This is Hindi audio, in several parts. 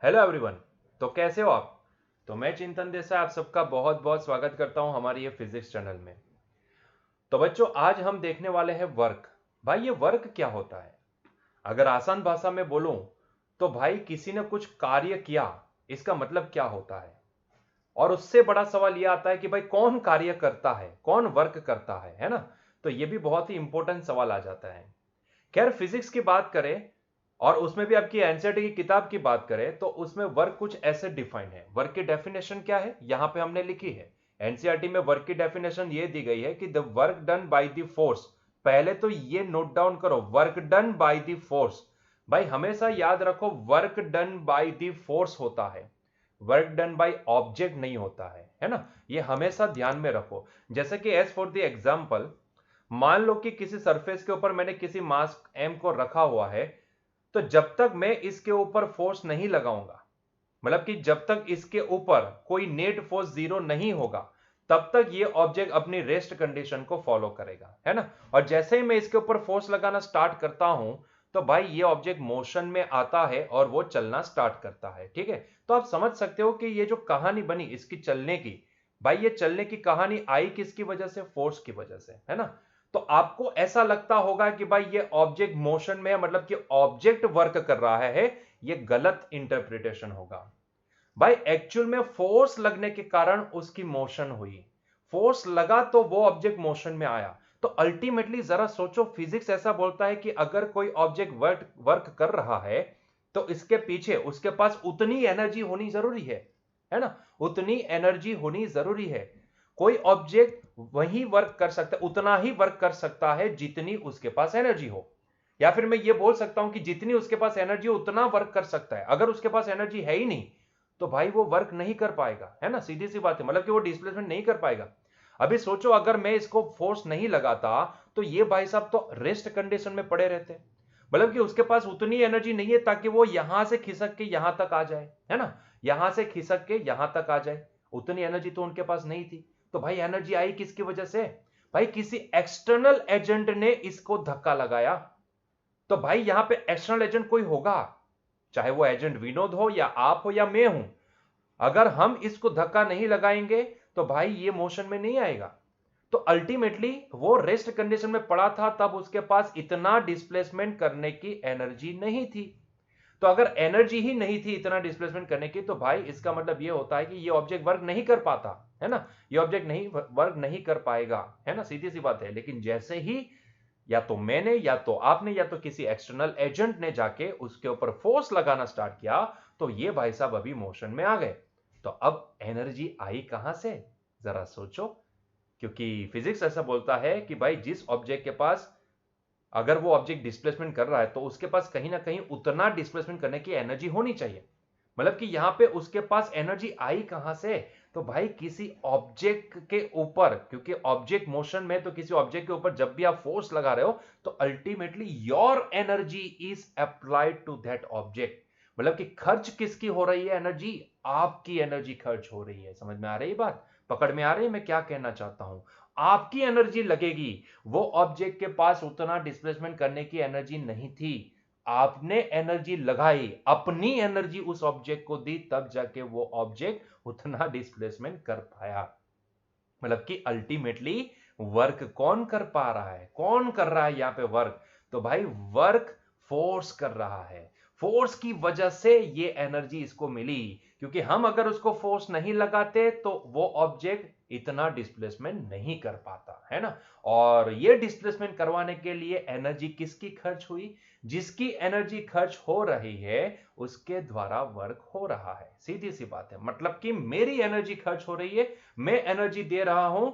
Hello everyone. तो कैसे हो आप? तो मैं चिंतन देसाई आप सबका बहुत बहुत स्वागत करता हूं हमारी ये फिजिक्स चैनल में। तो बच्चों, आज हम देखने वाले हैं वर्क। भाई, ये वर्क क्या होता है? अगर आसान भाषा में बोलूं तो भाई, किसी ने कुछ कार्य किया, इसका मतलब क्या होता है? और उससे बड़ा सवाल यह आता है कि भाई, कौन कार्य करता है, कौन वर्क करता है ना? तो ये भी बहुत ही इंपॉर्टेंट सवाल आ जाता है। खैर, फिजिक्स की बात करें और उसमें भी आपकी एनसीईआरटी की किताब की बात करें तो उसमें वर्क कुछ ऐसे डिफाइन है। वर्क की डेफिनेशन क्या है, यहां पे हमने लिखी है। एनसीईआरटी में वर्क की डेफिनेशन ये दी गई है कि the work done by the force. पहले तो ये नोट डाउन करो, work done by the force. भाई, हमेशा याद रखो, work done by the force होता है, वर्क डन बाय ऑब्जेक्ट नहीं होता है ना? ये हमेशा ध्यान में रखो। जैसे कि एज फॉर द एग्जांपल, मान लो कि किसी सरफेस के ऊपर मैंने किसी मास एम को रखा हुआ है, तो जब तक मैं इसके ऊपर फोर्स नहीं लगाऊंगा, मतलब कि जब तक इसके ऊपर कोई नेट फोर्स जीरो नहीं होगा, तब तक ये ऑब्जेक्ट अपनी रेस्ट कंडीशन को फॉलो करेगा, है ना? और जैसे ही मैं इसके ऊपर फोर्स लगाना स्टार्ट करता हूं, तो भाई ये ऑब्जेक्ट मोशन में आता है और वो चलना स्टार्ट करता है। ठीक है? तो आप समझ सकते हो कि ये जो कहानी बनी इसकी चलने की, भाई ये चलने की कहानी आई किसकी वजह से? फोर्स की वजह से, है ना? तो आपको ऐसा लगता होगा कि भाई ये ऑब्जेक्ट मोशन में है, मतलब कि ऑब्जेक्ट वर्क कर रहा है। ये गलत इंटरप्रिटेशन होगा। भाई, एक्चुअल में फोर्स लगने के कारण उसकी मोशन हुई। फोर्स लगा तो वो ऑब्जेक्ट मोशन में आया। तो अल्टीमेटली जरा सोचो, फिजिक्स ऐसा बोलता है कि अगर कोई ऑब्जेक्ट वर्क वर्क कर रहा है, तो इसके पीछे उसके पास उतनी एनर्जी होनी जरूरी है ना? उतनी एनर्जी होनी जरूरी है। कोई ऑब्जेक्ट वही वर्क कर सकता है, उतना ही वर्क कर सकता है जितनी उसके पास एनर्जी हो। या फिर मैं ये बोल सकता हूं कि जितनी उसके पास एनर्जी उतना वर्क कर सकता है। अगर उसके पास एनर्जी है ही नहीं, तो भाई वो वर्क नहीं कर पाएगा, है ना? सीधी सी बात है, मतलब कि वो डिस्प्लेसमेंट नहीं कर पाएगा। अभी सोचो, अगर मैं इसको फोर्स नहीं लगाता, तो ये भाई साहब तो रेस्ट कंडीशन में पड़े रहते, मतलब कि उसके पास उतनी एनर्जी नहीं है ताकि वो यहां से खिसक के यहां तक आ जाए, है ना? यहां से खिसक के यहां तक आ जाए, उतनी एनर्जी तो उनके पास नहीं थी। तो भाई, एनर्जी आई किसकी वजह से? भाई, किसी एक्सटर्नल एजेंट ने इसको धक्का लगाया। तो भाई, यहां पे एक्सटर्नल एजेंट कोई होगा, चाहे वो एजेंट विनोद हो या आप हो या मैं हूं। अगर हम इसको धक्का नहीं लगाएंगे, तो भाई ये मोशन में नहीं आएगा। तो अल्टीमेटली वो रेस्ट कंडीशन में पड़ा था, तब उसके पास इतना डिस्प्लेसमेंट करने की एनर्जी नहीं थी। तो अगर एनर्जी ही नहीं थी इतना डिस्प्लेसमेंट करने की, तो भाई इसका मतलब ये होता है कि ये ऑब्जेक्ट वर्क नहीं कर पाता, है ना? ये ऑब्जेक्ट नहीं वर्क नहीं कर पाएगा, है ना? सीधी सी बात है। लेकिन जैसे ही या तो मैंने या तो आपने या तो किसी एक्सटर्नल एजेंट ने जाके उसके ऊपर फोर्स लगाना स्टार्ट किया, तो ये भाई साहब अभी मोशन में आ गए। तो अब एनर्जी आई कहां से? जरा सोचो। क्योंकि फिजिक्स ऐसा बोलता है कि भाई, जिस ऑब्जेक्ट के पास, अगर वो ऑब्जेक्ट डिस्प्लेसमेंट कर रहा है, तो उसके पास कहीं ना कहीं उतना डिस्प्लेसमेंट करने की एनर्जी होनी चाहिए। मतलब कि यहां पे उसके पास एनर्जी आई कहां से? तो भाई, किसी ऑब्जेक्ट के ऊपर, क्योंकि ऑब्जेक्ट मोशन में, तो किसी ऑब्जेक्ट के ऊपर जब भी आप फोर्स लगा रहे हो, तो ultimately your energy is applied to that object. मतलब कि खर्च किसकी हो रही है एनर्जी? आपकी एनर्जी खर्च हो रही है। समझ में आ रही है बात? पकड़ में आ रही है मैं क्या कहना चाहता हूं? आपकी एनर्जी लगेगी। वो ऑब्जेक्ट के पास उतना डिस्प्लेसमेंट करने की एनर्जी नहीं थी। आपने एनर्जी लगाई, अपनी एनर्जी उस ऑब्जेक्ट को दी, तब जाके वो ऑब्जेक्ट उतना डिस्प्लेसमेंट कर पाया। मतलब कि अल्टीमेटली वर्क कौन कर पा रहा है, कौन कर रहा है यहां पे वर्क? तो भाई, वर्क फोर्स कर रहा है। फोर्स की वजह से ये एनर्जी इसको मिली। क्योंकि हम अगर उसको फोर्स नहीं लगाते, तो वो ऑब्जेक्ट इतना डिस्प्लेसमेंट नहीं कर पाता, है ना? और ये डिस्प्लेसमेंट करवाने के लिए एनर्जी किसकी खर्च हुई? जिसकी एनर्जी खर्च हो रही है, उसके द्वारा वर्क हो रहा है। सीधी सी बात है, मतलब कि मेरी एनर्जी खर्च हो रही है, मैं एनर्जी दे रहा हूं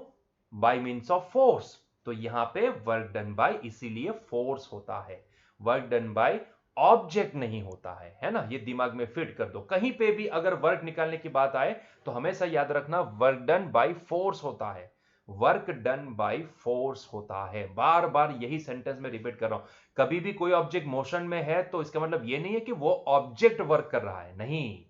बाय मीन्स ऑफ फोर्स। तो यहां पे वर्क डन बाय, इसीलिए फोर्स होता है। वर्क डन बाय ऑब्जेक्ट नहीं होता है ना? ये दिमाग में फिट कर दो। कहीं पे भी अगर वर्क निकालने की बात आए, तो हमेशा याद रखना, वर्क डन बाय फोर्स होता है। वर्क डन बाय फोर्स होता है। बार बार यही सेंटेंस में रिपीट कर रहा हूं। कभी भी कोई ऑब्जेक्ट मोशन में है, तो इसका मतलब यह नहीं है कि वो ऑब्जेक्ट वर्क कर रहा है, नहीं।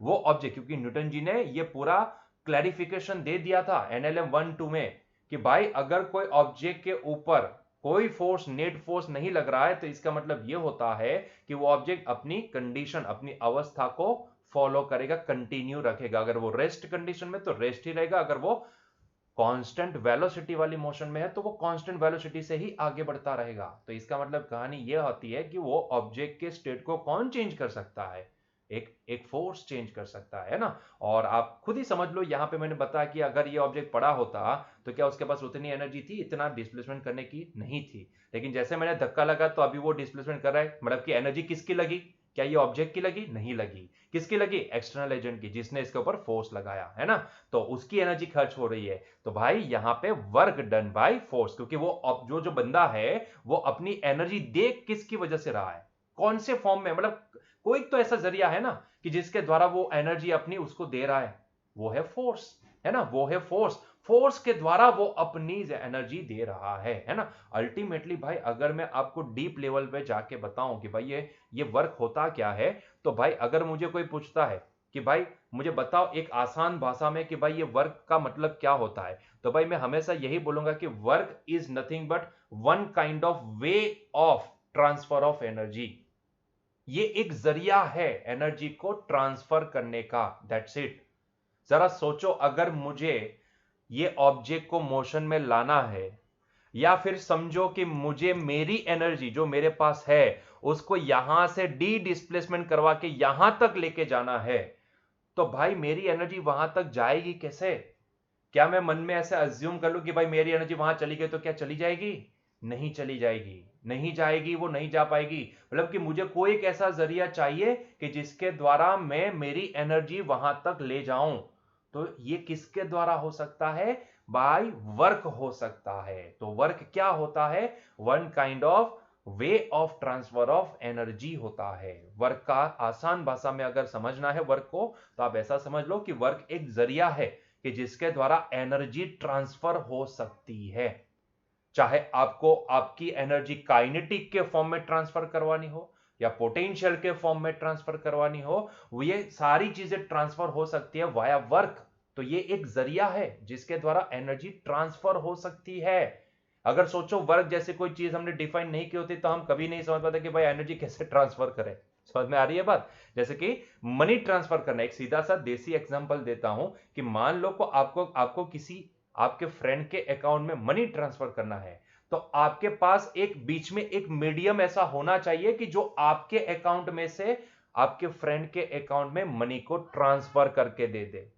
वो ऑब्जेक्ट, क्योंकि न्यूटन जी ने ये पूरा क्लैरिफिकेशन दे दिया था एनएलएम 1-2 में, कि भाई, अगर कोई ऑब्जेक्ट के ऊपर कोई फोर्स, नेट फोर्स नहीं लग रहा है, तो इसका मतलब यह होता है कि वो ऑब्जेक्ट अपनी कंडीशन, अपनी अवस्था को फॉलो करेगा, कंटिन्यू रखेगा। अगर वो रेस्ट कंडीशन में तो रेस्ट ही रहेगा, अगर वो कांस्टेंट वेलोसिटी वाली मोशन में है तो वो कांस्टेंट वेलोसिटी से ही आगे बढ़ता रहेगा। तो इसका मतलब कहानी यह होती है कि वो ऑब्जेक्ट के स्टेट को कौन चेंज कर सकता है? एक फोर्स चेंज कर सकता है ना। और आप खुद ही समझ लो, यहां पे मैंने बताया कि अगर ये ऑब्जेक्ट पड़ा होता तो क्या उसके पास उतनी एनर्जी थी, इतना डिस्प्लेसमेंट करने की? नहीं थी। लेकिन जैसे मैंने धक्का लगा तो अभी वो डिस्प्लेसमेंट कर रहा है, मतलब कि एनर्जी किसकी लगी? क्या ये ऑब्जेक्ट की लगी? नहीं लगी। किसकी लगी? एक्सटर्नल एजेंट की, जिसने इसके ऊपर फोर्स लगाया है ना। तो उसकी एनर्जी खर्च हो रही है। तो भाई यहां पे वर्क डन बाय फोर्स, क्योंकि वो जो जो बंदा है वो अपनी एनर्जी दे किसकी वजह से रहा है? कौन से फॉर्म में? मतलब कोई तो ऐसा जरिया है ना कि जिसके द्वारा वो एनर्जी अपनी उसको दे रहा है, वो है फोर्स, है ना। वो है फोर्स, फोर्स के द्वारा वो अपनी एनर्जी दे रहा है ना। अल्टीमेटली भाई अगर मैं आपको डीप लेवल पे जाके बताऊं कि भाई ये वर्क होता क्या है, तो भाई अगर मुझे कोई पूछता है कि भाई मुझे बताओ एक आसान भाषा में कि भाई ये वर्क का मतलब क्या होता है, तो भाई मैं हमेशा यही बोलूंगा कि work is nothing but one kind of way of transfer of energy. ये एक जरिया है एनर्जी को ट्रांसफर करने का, दैट्स इट। जरा सोचो, अगर मुझे ये ऑब्जेक्ट को मोशन में लाना है, या फिर समझो कि मुझे मेरी एनर्जी जो मेरे पास है उसको यहां से डी डिस्प्लेसमेंट करवा के यहां तक लेके जाना है, तो भाई मेरी एनर्जी वहां तक जाएगी कैसे? क्या मैं मन में ऐसे अज्यूम कर लूं कि भाई मेरी एनर्जी वहां चली गई तो क्या चली जाएगी? नहीं चली जाएगी, नहीं जाएगी, वो नहीं जा पाएगी। मतलब कि मुझे कोई एक ऐसा जरिया चाहिए कि जिसके द्वारा मैं मेरी एनर्जी वहां तक ले जाऊं। तो ये किसके द्वारा हो सकता है? बाय वर्क हो सकता है। तो वर्क क्या होता है? One kind of way of transfer of energy होता है। वर्क का आसान भाषा में अगर समझना है वर्क को, तो आप ऐसा समझ लो कि वर्क एक जरिया है कि जिसके द्वारा एनर्जी ट्रांसफर हो सकती है। चाहे आपको आपकी एनर्जी काइनेटिक के फॉर्म में ट्रांसफर करवानी हो या पोटेंशियल के फॉर्म में ट्रांसफर करवानी हो, वो ये सारी चीजें ट्रांसफर हो सकती है वाया वर्क। तो ये एक जरिया है जिसके द्वारा एनर्जी ट्रांसफर हो सकती है। अगर सोचो वर्क जैसे कोई चीज हमने डिफाइन नहीं की होती तो हम कभी नहीं समझ पाते कि भाई एनर्जी कैसे ट्रांसफर करें। समझ में आ रही है बात? जैसे कि मनी ट्रांसफर करना, एक सीधा सा देसी एग्जांपल देता हूं कि मान लो को आपको आपको किसी आपके फ्रेंड के अकाउंट में मनी ट्रांसफर करना है, तो आपके पास एक बीच में एक मीडियम ऐसा होना चाहिए कि जो आपके अकाउंट में से आपके फ्रेंड के अकाउंट में मनी को ट्रांसफर करके दे दे।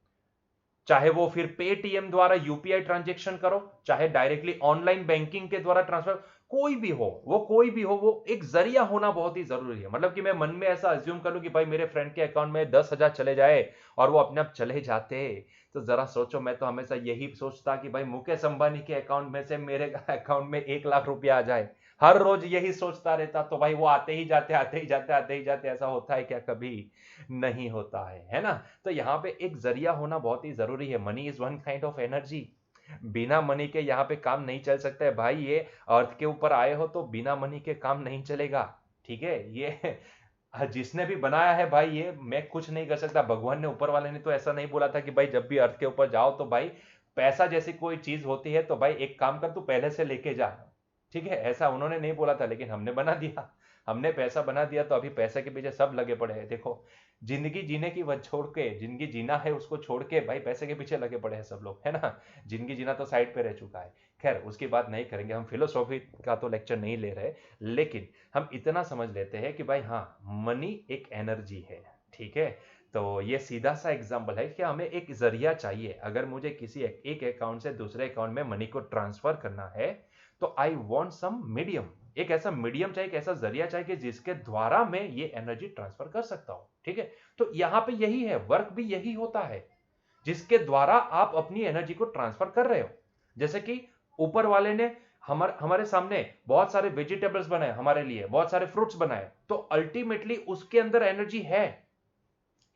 चाहे वो फिर पेटीएम द्वारा यूपीआई ट्रांजैक्शन करो, चाहे डायरेक्टली ऑनलाइन बैंकिंग के द्वारा ट्रांसफर, कोई भी हो, वो कोई भी हो, वो एक जरिया होना बहुत ही जरूरी है। मतलब कि मैं मन में ऐसा अज्यूम कर लूं कि भाई मेरे फ्रेंड के अकाउंट में 10,000 चले जाए और वो अपने आप चले जाते, तो जरा सोचो, मैं तो हमेशा यही सोचता कि भाई मुकेश अंबानी के अकाउंट में से मेरे अकाउंट में 1 लाख रुपया आ जाए। हर रोज यही सोचता रहता, तो भाई वो आते ही जाते, आते ही जाते, आते ही जाते। ऐसा होता है क्या? कभी नहीं होता है ना। तो यहाँ पे एक जरिया होना बहुत ही जरूरी है। Money is one kind of energy. बिना मनी के यहाँ पे काम नहीं चल सकता है भाई। ये अर्थ के ऊपर आए हो तो बिना मनी के काम नहीं चलेगा। ठीक है, ये जिसने भी बनाया है भाई, ये मैं कुछ नहीं कर सकता। भगवान ने, ऊपर वाले ने तो ऐसा नहीं बोला था कि भाई जब भी अर्थ के ऊपर जाओ तो भाई पैसा जैसी कोई चीज होती है तो भाई एक काम कर, तू पहले से लेके जा। ठीक है, ऐसा उन्होंने नहीं बोला था, लेकिन हमने बना दिया। हमने पैसा बना दिया, तो अभी पैसे के पीछे सब लगे पड़े हैं। देखो, जिंदगी जीने की वजह छोड़ के, जिंदगी जीना है उसको छोड़ के भाई पैसे के पीछे लगे पड़े हैं सब लोग, है ना। जिंदगी जीना तो साइड पे रह चुका है। खैर, उसकी बात नहीं करेंगे, हम फिलोसॉफी का तो लेक्चर नहीं ले रहे। लेकिन हम इतना समझ लेते हैं कि भाई हाँ, मनी एक एनर्जी है। ठीक है, तो ये सीधा सा एग्जांपल है कि हमें एक जरिया चाहिए। अगर मुझे किसी एक अकाउंट से दूसरे अकाउंट में मनी को ट्रांसफर करना है, तो आई वॉन्ट सम मीडियम। एक ऐसा मीडियम चाहिए, एक ऐसा जरिया चाहिए कि जिसके द्वारा मैं ये एनर्जी ट्रांसफर कर सकता हूं। ठीक है, तो यहां पे यही है, वर्क भी यही होता है जिसके द्वारा आप अपनी एनर्जी को ट्रांसफर कर रहे हो। जैसे कि ऊपर वाले ने हमारे सामने बहुत सारे वेजिटेबल्स बनाए, हमारे लिए बहुत सारे फ्रूट्स बनाए, तो अल्टीमेटली उसके अंदर एनर्जी है।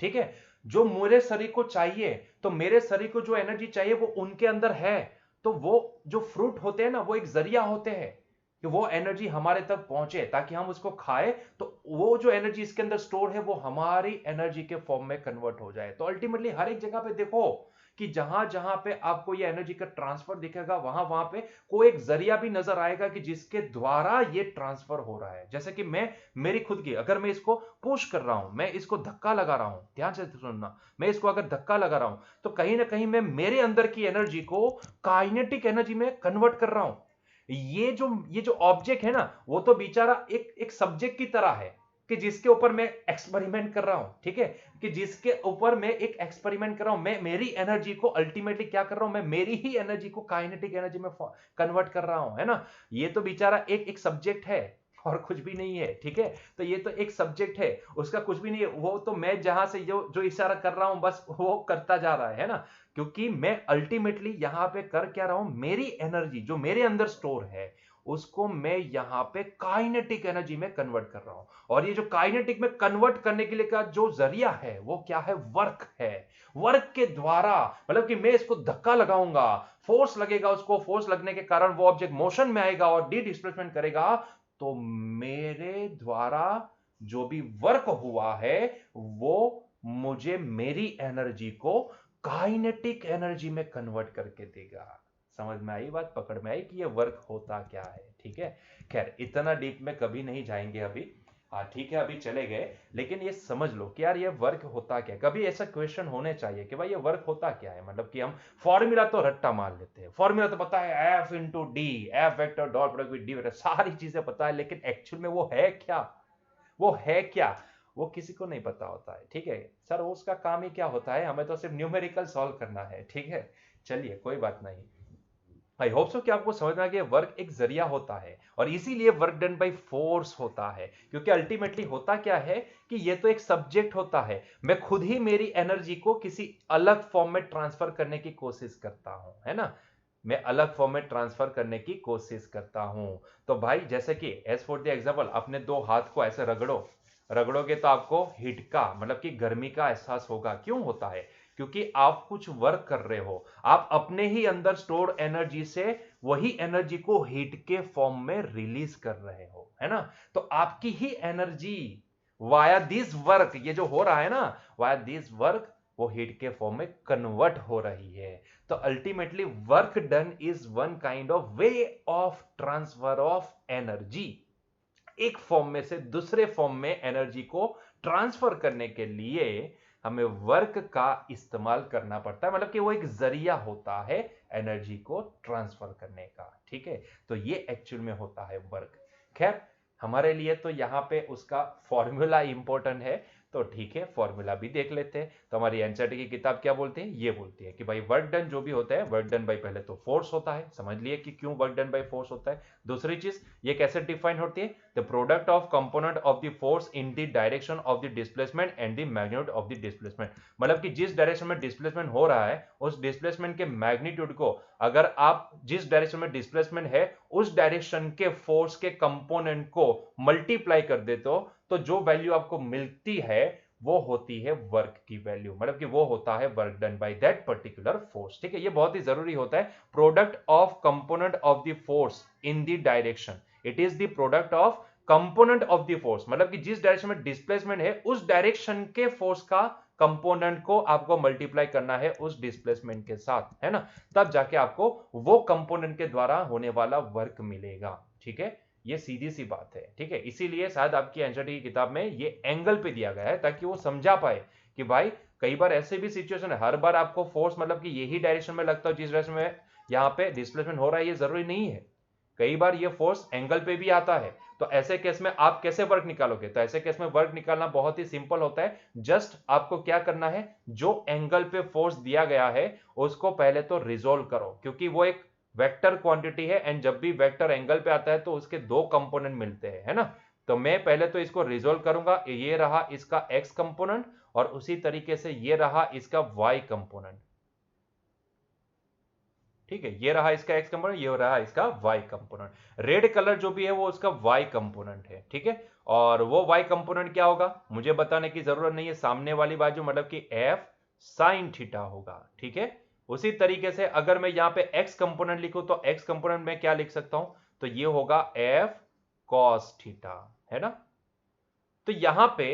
ठीक है, जो मेरे शरीर को चाहिए, तो मेरे शरीर को जो एनर्जी चाहिए वो उनके अंदर है। तो वो जो फ्रूट होते हैं ना, वो एक जरिया होते हैं। कि वो एनर्जी हमारे तक पहुंचे ताकि हम उसको खाएं, तो वो जो एनर्जी इसके अंदर स्टोर है वो हमारी एनर्जी के फॉर्म में कन्वर्ट हो जाए। तो अल्टीमेटली हर एक जगह पे देखो कि जहां जहां पे आपको ये एनर्जी का ट्रांसफर दिखेगा, वहां वहां पे कोई एक जरिया भी नजर आएगा कि जिसके द्वारा ये ट्रांसफर हो रहा है। जैसे कि मैं मेरी खुद की, अगर मैं इसको पुश कर रहा हूं, मैं इसको धक्का लगा रहा हूं, ध्यान से सुनना, मैं इसको अगर धक्का लगा रहा हूं तो कहीं ना कहीं मैं मेरे अंदर की एनर्जी को काइनेटिक एनर्जी में कन्वर्ट कर रहा हूं। ये जो ऑब्जेक्ट है ना, वो तो बेचारा एक एक सब्जेक्ट की तरह है कि जिसके ऊपर मैं एक्सपेरिमेंट कर रहा हूं, ठीक है, कि जिसके ऊपर मैं एक एक्सपेरिमेंट कर रहा हूं। मैं मेरी एनर्जी को अल्टीमेटली क्या कर रहा हूं, मैं मेरी ही एनर्जी को काइनेटिक एनर्जी में कन्वर्ट कर रहा हूं, है ना। ये तो बेचारा एक एक सब्जेक्ट है और कुछ भी नहीं है, ठीक है। तो ये तो एक सब्जेक्ट है, उसका कुछ भी नहीं है, वो तो मैं जहां से जो जो इशारा कर रहा हूं बस वो करता जा रहा है ना। क्योंकि मैं अल्टीमेटली यहां पे कर क्या रहा हूं, मेरी एनर्जी जो मेरे अंदर स्टोर है उसको मैं यहां पे काइनेटिक एनर्जी में कन्वर्ट कर रहा हूं। और ये जो काइनेटिक में कन्वर्ट करने के लिए का जो जरिया है वो क्या है, वर्क है। वर्क के द्वारा, मतलब कि मैं इसको धक्का लगाऊंगा, फोर्स लगेगा, उसको फोर्स लगने के कारण वो ऑब्जेक्ट मोशन में आएगा और डी डिस्प्लेसमेंट करेगा। तो मेरे द्वारा जो भी वर्क हुआ है वो मुझे मेरी एनर्जी को काइनेटिक एनर्जी में कन्वर्ट करके देगा। समझ में आई बात, पकड़ में आई कि ये वर्क होता क्या है, ठीक है। खैर इतना डीप में कभी नहीं जाएंगे अभी। हाँ ठीक है, अभी चले गए, लेकिन ये समझ लो कि यार ये वर्क होता क्या है। कभी ऐसा क्वेश्चन होने चाहिए कि भाई ये वर्क होता क्या है। मतलब कि हम फॉर्मूला तो रट्टा मार लेते हैं, फॉर्मूला तो पता है F into D, F vector dot product with D vector, सारी चीजें पता है, लेकिन एक्चुअल में वो है क्या, वो है क्या, वो किसी को नहीं पता होता है, ठीक है। सर वो उसका काम ही क्या होता है, हमें तो सिर्फ न्यूमेरिकल सॉल्व करना है, ठीक है। चलिए कोई बात नहीं। आई होप सो कि आपको समझ में आ गया वर्क एक जरिया होता है और इसीलिए वर्क डन बाय फोर्स होता है। क्योंकि अल्टीमेटली होता क्या है कि ये तो एक सब्जेक्ट होता है, मैं खुद ही मेरी एनर्जी को किसी अलग फॉर्म में ट्रांसफर करने की कोशिश करता हूं, है ना। मैं अलग फॉर्म में ट्रांसफर करने की कोशिश करता हूं। तो भाई जैसे कि एज फॉर द एग्जांपल, अपने दो हाथ को ऐसे रगड़ो, रगड़ोगे तो आपको हीट का, मतलब कि गर्मी का एहसास होगा। क्यों होता है, क्योंकि आप कुछ वर्क कर रहे हो, आप अपने ही अंदर स्टोर एनर्जी से वही एनर्जी को हीट के फॉर्म में रिलीज कर रहे हो, है ना। तो आपकी ही एनर्जी वाया दिस वर्क, ये जो हो रहा है ना, वाया दिस वर्क, वो हीट के फॉर्म में कन्वर्ट हो रही है। तो ultimately work done is one kind of way of transfer of energy. एक फॉर्म में से दूसरे फॉर्म में एनर्जी को ट्रांसफर करने के लिए हमें वर्क का इस्तेमाल करना पड़ता है। मतलब कि वो एक जरिया होता है एनर्जी को ट्रांसफर करने का, ठीक है। तो ये एक्चुअल में होता है वर्क। खैर हमारे लिए तो यहां पे उसका फॉर्मूला इंपॉर्टेंट है, तो ठीक है फॉर्मूला भी देख लेते हैं। तो हमारी एनसीईआरटी की किताब क्या बोलती है, ये बोलती है कि भाई वर्क डन जो भी होता है, वर्क डन बाय पहले तो फोर्स होता है, समझ लिए कि क्यों वर्क डन बाय फोर्स होता है। दूसरी चीज ये कैसे डिफाइन होती है, the product of component of the force in the direction of the displacement and the magnitude of the displacement. मतलब कि जिस डायरेक्शन में डिस्प्लेसमेंट हो रहा है उस डिस्प्लेसमेंट के मैग्नीट्यूड को, अगर आप जिस डायरेक्शन में डिस्प्लेसमेंट है उस डायरेक्शन के फोर्स के कंपोनेंट को मल्टीप्लाई कर देते हो, तो जो वैल्यू आपको मिलती है वो होती है वर्क की वैल्यू। मतलब कि वो होता है work done by that particular force, ठीक है। ये बहुत ही जरूरी होता है, product of component of the force in the direction, it is the product of component of the force. मतलब कि जिस डायरेक्शन में डिस्प्लेसमेंट है उस डायरेक्शन के फोर्स का कंपोनेंट को आपको मल्टीप्लाई करना है उस डिस्प्लेसमेंट के साथ, है ना। तब जाके आपको वो कंपोनेंट के द्वारा होने वाला वर्क मिलेगा, ठीक है। ये सीधी सी बात है, ठीक है। इसीलिए शायद आपकी एनसीईआरटी की किताब में ये एंगल पे दिया गया है ताकि वो समझा पाए कि भाई कई बार ऐसे भी सिचुएशन है, हर बार आपको फोर्स मतलब कि यही डायरेक्शन में लगता है जिस डायरेक्शन में यहाँ पे डिस्प्लेसमेंट हो रहा है, ये जरूरी नहीं है। कई बार ये फोर्स एंगल पे भी आता है। तो ऐसे केस में आप कैसे वर्क निकालोगे, तो ऐसे केस में वर्क निकालना बहुत ही सिंपल होता है। जस्ट आपको क्या करना है, जो एंगल पे फोर्स दिया गया है उसको पहले तो रिजोल्व करो, क्योंकि वो एक वेक्टर क्वांटिटी है एंड जब भी वेक्टर एंगल पे आता है तो उसके दो कंपोनेंट मिलते हैं, है ना। तो मैं पहले तो इसको रिजोल्व करूंगा, ये रहा इसका एक्स कंपोनेंट और उसी तरीके से ये रहा इसका वाई कंपोनेंट, ठीक है। ये रहा इसका एक्स कंपोनेंट, ये रहा इसका वाई कंपोनेंट। रेड कलर जो भी है वो उसका वाई कंपोनेंट है, ठीक है। और वो वाई कंपोनेंट क्या होगा मुझे बताने की जरूरत नहीं है, सामने वाली बाजू मतलब कि एफ साइन थीटा होगा, ठीक है। उसी तरीके से अगर मैं यहां पे एक्स कंपोनेंट लिखूं तो एक्स कंपोनेंट में क्या लिख सकता हूं, तो ये होगा F cos थीटा, है ना। तो यहां पे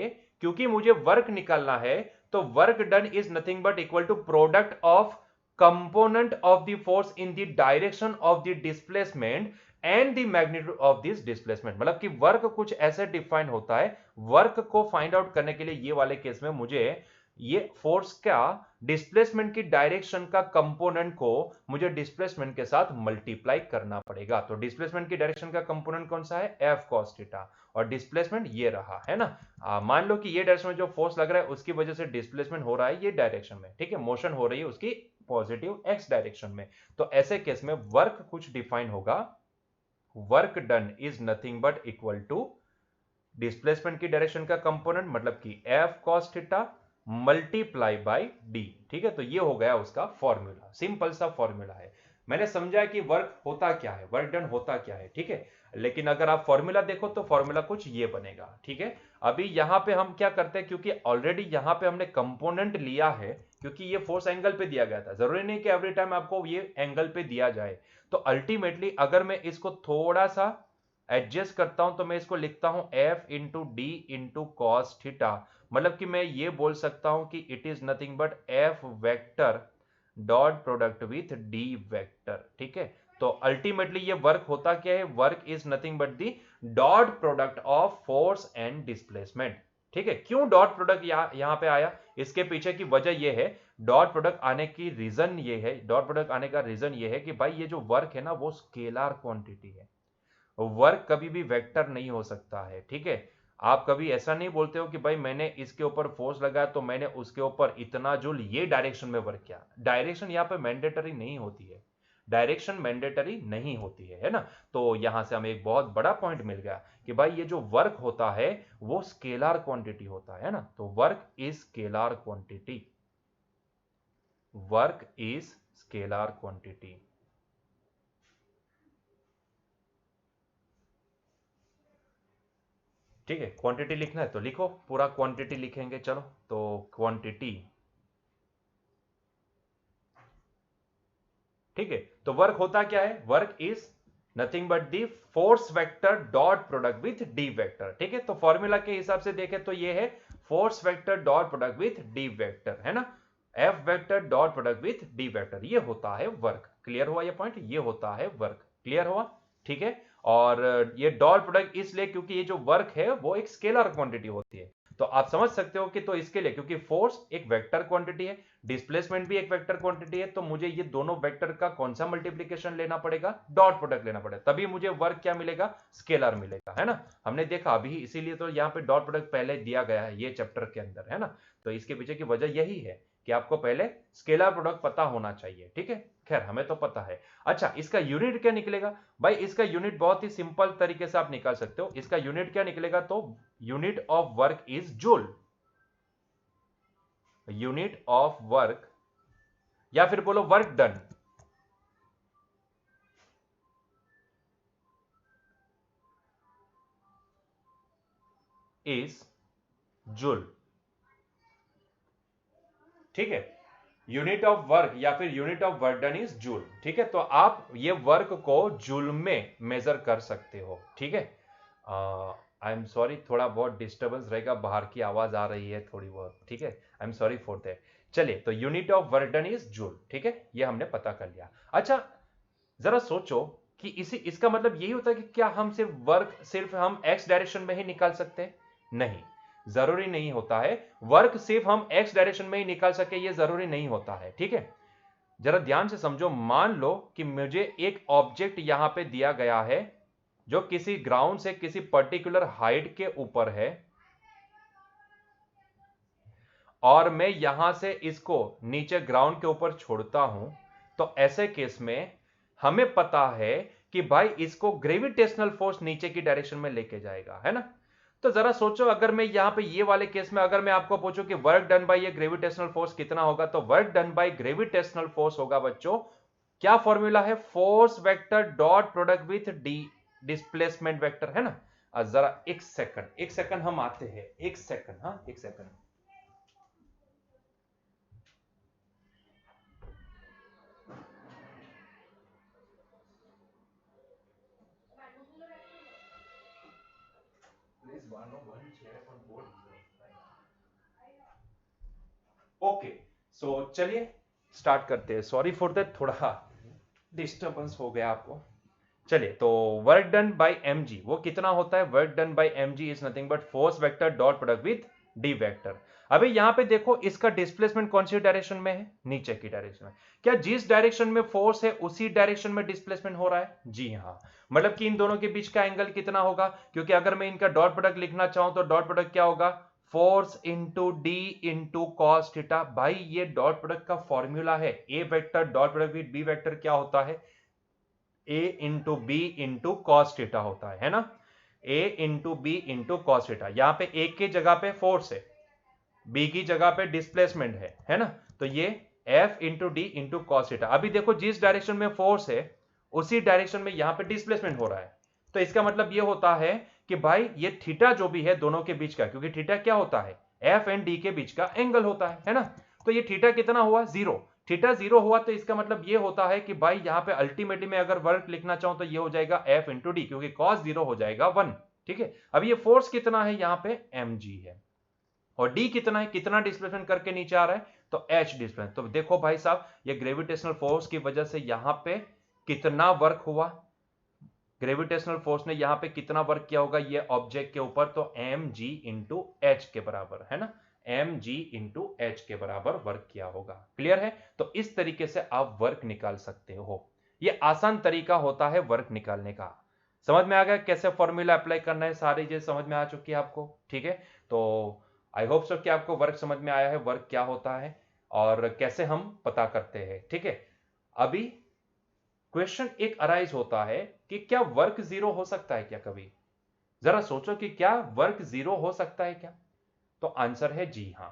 क्योंकि मुझे वर्क निकालना है, तो work done is nothing but equal to product of component of the force in the direction of the displacement and the magnitude of this displacement. मतलब कि वर्क कुछ ऐसे डिफाइन होता है, वर्क को फाइंड आउट करने के लिए ये वाले केस में मुझे ये फोर्स का डिस्प्लेसमेंट की डायरेक्शन का कंपोनेंट को मुझे डिस्प्लेसमेंट के साथ मल्टीप्लाई करना पड़ेगा। तो डिस्प्लेसमेंट की डायरेक्शन का कंपोनेंट कौन सा है, F cos थीटा, और डिस्प्लेसमेंट ये रहा, है ना। मान लो कि ये डायरेक्शन में जो फोर्स लग रहा है उसकी वजह से डिस्प्लेसमेंट हो रहा है ये डायरेक्शन में, ठीक है, मोशन हो रही है उसकी पॉजिटिव एक्स डायरेक्शन में। तो ऐसे केस में वर्क कुछ डिफाइन होगा, work done is nothing but equal to displacement की डायरेक्शन का कंपोनेंट मतलब कि F cos theta multiply by D, ठीक है। तो ये हो गया उसका फॉर्मूला, सिंपल सा फॉर्मूला है। मैंने समझा कि वर्क होता क्या है, वर्क डन होता क्या है, ठीक है। लेकिन अगर आप फॉर्मूला देखो तो फॉर्मूला कुछ ये बनेगा, ठीक है। अभी यहां पे हम क्या करते हैं, क्योंकि ऑलरेडी यहां पे हमने कंपोनेंट लिया है, क्योंकि ये फोर्स एंगल पे दिया गया था, जरूरी नहीं कि एवरी टाइम आपको ये एंगल पे दिया जाए। तो अल्टीमेटली अगर मैं इसको थोड़ा सा एडजस्ट करता हूं तो मैं इसको लिखता हूं F into D into cos theta. मतलब कि मैं ये बोल सकता हूं कि it is nothing but F vector dot product with D vector, ठीक है। तो अल्टीमेटली ये वर्क होता क्या है, work is nothing but the dot product of force and displacement, ठीक है। क्यों डॉट प्रोडक्ट यहां पे आया, इसके पीछे की वजह ये है, डॉट प्रोडक्ट आने की रीजन ये है, डॉट प्रोडक्ट आने का रीजन ये है कि भाई ये जो वर्क है ना वो स्केलर क्वांटिटी है, वर्क कभी भी वेक्टर नहीं हो सकता है, ठीक है। आप कभी ऐसा नहीं बोलते हो कि भाई मैंने इसके ऊपर फोर्स लगाया तो मैंने उसके ऊपर इतना जूल ये डायरेक्शन में वर्क किया। डायरेक्शन यहां पे मैंडेटरी नहीं होती है, डायरेक्शन मैंडेटरी नहीं होती है ना। तो यहां से हमें एक बहुत बड़ा पॉइंट मिल गया कि भाई ये जो वर्क होता है वो स्केलर क्वांटिटी होता है ना। तो work is scalar quantity, work is scalar quantity. ठीक है, क्वांटिटी लिखना है तो लिखो, पूरा क्वांटिटी लिखेंगे, चलो। तो क्वांटिटी, ठीक है। तो वर्क होता क्या है, work is nothing but the force vector dot product with D vector, ठीक है। तो फॉर्मूला के हिसाब से देखें तो ये है force vector dot product with D vector, है ना। F vector dot product with D vector, ये होता है वर्क। क्लियर हुआ ये पॉइंट, ये होता है वर्क, क्लियर हुआ, ठीक है। और ये डॉट प्रोडक्ट इसलिए क्योंकि ये जो वर्क है वो एक स्केलर क्वांटिटी होती है। तो आप समझ सकते हो कि तो इसके लिए, क्योंकि फोर्स एक वेक्टर क्वांटिटी है, डिस्प्लेसमेंट भी एक वेक्टर क्वांटिटी है, तो मुझे ये दोनों वेक्टर का कौन सा मल्टीप्लीकेशन लेना पड़ेगा, डॉट प्रोडक्ट लेना पड़ेगा, तभी मुझे वर्क क्या मिलेगा, स्केलर मिलेगा, है ना। हमने देखा अभी, इसीलिए तो यहाँ पे डॉट प्रोडक्ट पहले दिया गया है ये चैप्टर के अंदर, है ना। तो इसके पीछे की वजह यही है कि आपको पहले स्केलर प्रोडक्ट पता होना चाहिए, ठीक है। खैर हमें तो पता है। अच्छा, इसका यूनिट क्या निकलेगा भाई, इसका यूनिट बहुत ही सिंपल तरीके से आप निकाल सकते हो। इसका यूनिट क्या निकलेगा, तो unit of work is joule, unit of work, या फिर बोलो वर्क डन, इज जूल, ठीक है। यूनिट ऑफ वर्क या फिर unit of work done is joule, ठीक है। तो आप ये वर्क को जूल में मेजर कर सकते हो, ठीक है। आई एम सॉरी, थोड़ा बहुत डिस्टर्बेंस रहेगा, बाहर की आवाज आ रही है थोड़ी बहुत, ठीक है। I am sorry for that. चलिए, तो unit of work done is joule, ठीक है, ये हमने पता कर लिया। अच्छा, जरा सोचो कि इसी इसका मतलब यही होता है कि क्या हम सिर्फ हम एक्स डायरेक्शन में ही निकाल सकते हैं, नहीं, जरूरी नहीं होता है। वर्क सिर्फ हम एक्स डायरेक्शन में ही निकाल सके ये जरूरी नहीं होता है, ठीक है। जरा ध्यान से समझो, मान लो कि मुझे एक ऑब्जेक्ट यहां पे दिया गया है जो किसी ग्राउंड से किसी पर्टिकुलर हाइट के ऊपर है, और मैं यहां से इसको नीचे ग्राउंड के ऊपर छोड़ता हूं। तो ऐसे केस में हमें पता है कि भाई इसको ग्रेविटेशनल फोर्स नीचे की डायरेक्शन में लेके जाएगा, है ना। तो जरा सोचो, अगर मैं यहां पे ये वाले केस में अगर मैं आपको पूछूं कि वर्क डन बाय ये ग्रेविटेशनल फोर्स कितना होगा, तो work done by gravitational force होगा बच्चों, क्या फॉर्मूला है, force vector dot product with D displacement vector, है ना। जरा एक सेकंड, एक सेकंड हम आते हैं, एक सेकंड, हाँ एक सेकंड। ओके, सो चलिए स्टार्ट करते हैं। सॉरी फॉर दैट, थोड़ा डिस्टर्बेंस हो गया आपको। चलिए, तो वर्क डन बाय mg वो कितना होता है? Work done bye mg is nothing but force vector dot product with D vector. अभी यहां पे देखो, इसका डिस्प्लेसमेंट कौन सी डायरेक्शन में है? नीचे की डायरेक्शन में। क्या जिस डायरेक्शन में फोर्स है उसी डायरेक्शन में डिस्प्लेसमेंट हो रहा है? जी हाँ। मतलब कि इन दोनों के बीच का एंगल कितना होगा? क्योंकि अगर मैं इनका डॉट प्रोडक्ट लिखना चाहूं तो डॉट प्रोडक्ट क्या होगा? Force into D into cos theta. भाई ये डॉट प्रोडक्ट का फॉर्मूला है। A vector dot product with B vector क्या होता है? A into B into cos theta होता है ना? A into B into cos theta. यहां पे ए की जगह पे फोर्स है, बी की जगह पे डिस्प्लेसमेंट है ना? तो ये F into D into cos theta. अभी देखो, जिस डायरेक्शन में फोर्स है उसी डायरेक्शन में यहां पे डिस्प्लेसमेंट हो रहा है। तो इसका मतलब ये होता है कि भाई ये थीटा जो भी है दोनों के बीच का, क्योंकि थीटा क्या होता है? एफ एंड डी के बीच का एंगल होता है ना? तो ये थीटा कितना हुआ? जीरो। थीटा जीरो हुआ तो इसका मतलब ये होता है कि भाई यहां पे अल्टीमेटली में अगर वर्क लिखना चाहूं तो ये हो जाएगा एफ इंटू डी, क्योंकि कॉस जीरो हो जाएगा 1। ठीक है। अब ये फोर्स कितना है? यहां पे mg है। और डी कितना है? कितना डिस्प्लेसमेंट करके नीचे आ रहा है? तो एच डिस्प्लेसमेंट। तो देखो भाई साहब, ये ग्रेविटेशनल फोर्स की वजह से यहां पे कितना वर्क हुआ? ग्रेविटेशनल फोर्स ने यहां पे कितना वर्क किया होगा ये ऑब्जेक्ट के ऊपर? तो एम जी इंटू एच के बराबर, है ना? एम जी इंटू एच के बराबर वर्क किया होगा। क्लियर है? तो इस तरीके से आप वर्क निकाल सकते हो। ये आसान तरीका होता है वर्क निकालने का। समझ में आ गया कैसे फॉर्मूला अप्लाई करना है? सारी चीज समझ में आ चुकी है आपको? ठीक है। तो आई होप सो कि आपको वर्क समझ में आया है, वर्क क्या होता है और कैसे हम पता करते हैं। ठीक है। अभी क्वेश्चन एक अराइज होता है कि क्या वर्क जीरो हो सकता है क्या कभी? जरा सोचो कि क्या वर्क जीरो हो सकता है क्या? तो आंसर है जी हां,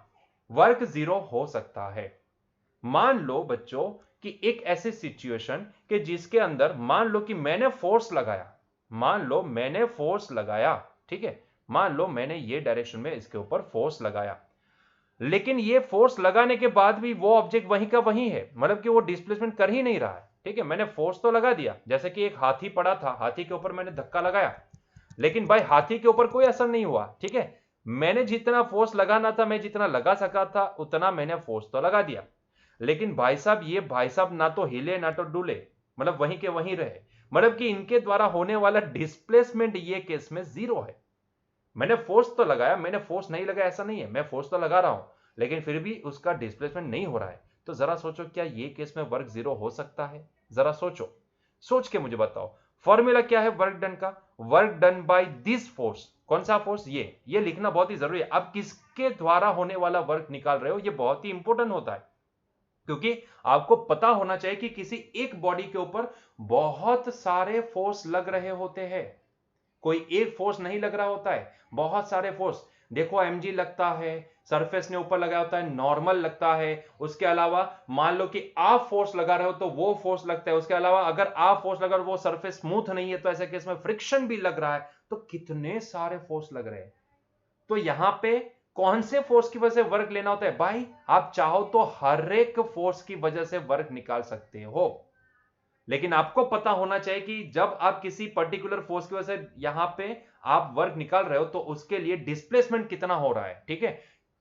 वर्क जीरो हो सकता है। मान लो बच्चों कि एक ऐसी सिचुएशन कि जिसके अंदर मान लो कि मैंने फोर्स लगाया, मान लो मैंने फोर्स लगाया, ठीक है, मान लो मैंने ये डायरेक्शन में इसके ऊपर फोर्स लगाया, लेकिन ये फोर्स लगाने के बाद भी वो ऑब्जेक्ट वहीं का वहीं है, मतलब कि वो डिस्प्लेसमेंट कर ही नहीं रहा है। ठीक है, मैंने फोर्स तो लगा दिया, जैसे कि एक हाथी पड़ा था, हाथी के ऊपर मैंने धक्का लगाया, लेकिन भाई हाथी के ऊपर कोई असर नहीं हुआ। ठीक है, मैंने जितना फोर्स लगाना था, मैं जितना लगा सका था उतना मैंने फोर्स तो लगा दिया, लेकिन भाई साहब ये भाई साहब ना तो हिले ना तो डुले, मतलब वहीं के वहीं रहे। मतलब कि इनके द्वारा होने वाला डिस्प्लेसमेंट ये केस में जीरो है। मैंने फोर्स तो लगाया, मैंने फोर्स नहीं लगाया ऐसा नहीं है, मैं फोर्स तो लगा रहा हूं, लेकिन फिर भी उसका डिस्प्लेसमेंट नहीं हो रहा है। तो जरा सोचो, क्या ये केस में वर्क जीरो हो सकता है? जरा सोचो, सोच के मुझे बताओ। फॉर्मूला क्या है वर्क डन का? Work done by this force. कौन सा फोर्स? ये लिखना बहुत ही जरूरी है। अब किसके द्वारा होने वाला वर्क निकाल रहे हो, ये बहुत ही इंपॉर्टेंट होता है, क्योंकि आपको पता होना चाहिए कि किसी एक बॉडी के ऊपर बहुत सारे फोर्स लग रहे होते हैं। कोई एक फोर्स नहीं लग रहा होता है, बहुत सारे फोर्स। देखो mg लगता है, सरफेस ने ऊपर लगाया होता है, नॉर्मल लगता है, उसके अलावा मान लो कि आप फोर्स लगा रहे हो तो वो फोर्स लगता है, उसके अलावा अगर आप फोर्स लगा रहे हो वो सरफेस स्मूथ नहीं है तो ऐसे केस में फ्रिक्शन भी लग रहा है। तो कितने सारे फोर्स लग रहे हैं। तो यहां पे कौन से फोर्स की वजह से वर्क लेना होता है? भाई आप चाहो तो हर एक फोर्स की वजह से वर्क निकाल सकते हो, लेकिन आपको पता होना चाहिए कि जब आप किसी पर्टिकुलर फोर्स की वजह से यहां पे आप वर्क निकाल रहे हो तो उसके लिए डिस्प्लेसमेंट कितना हो रहा है। ठीक है,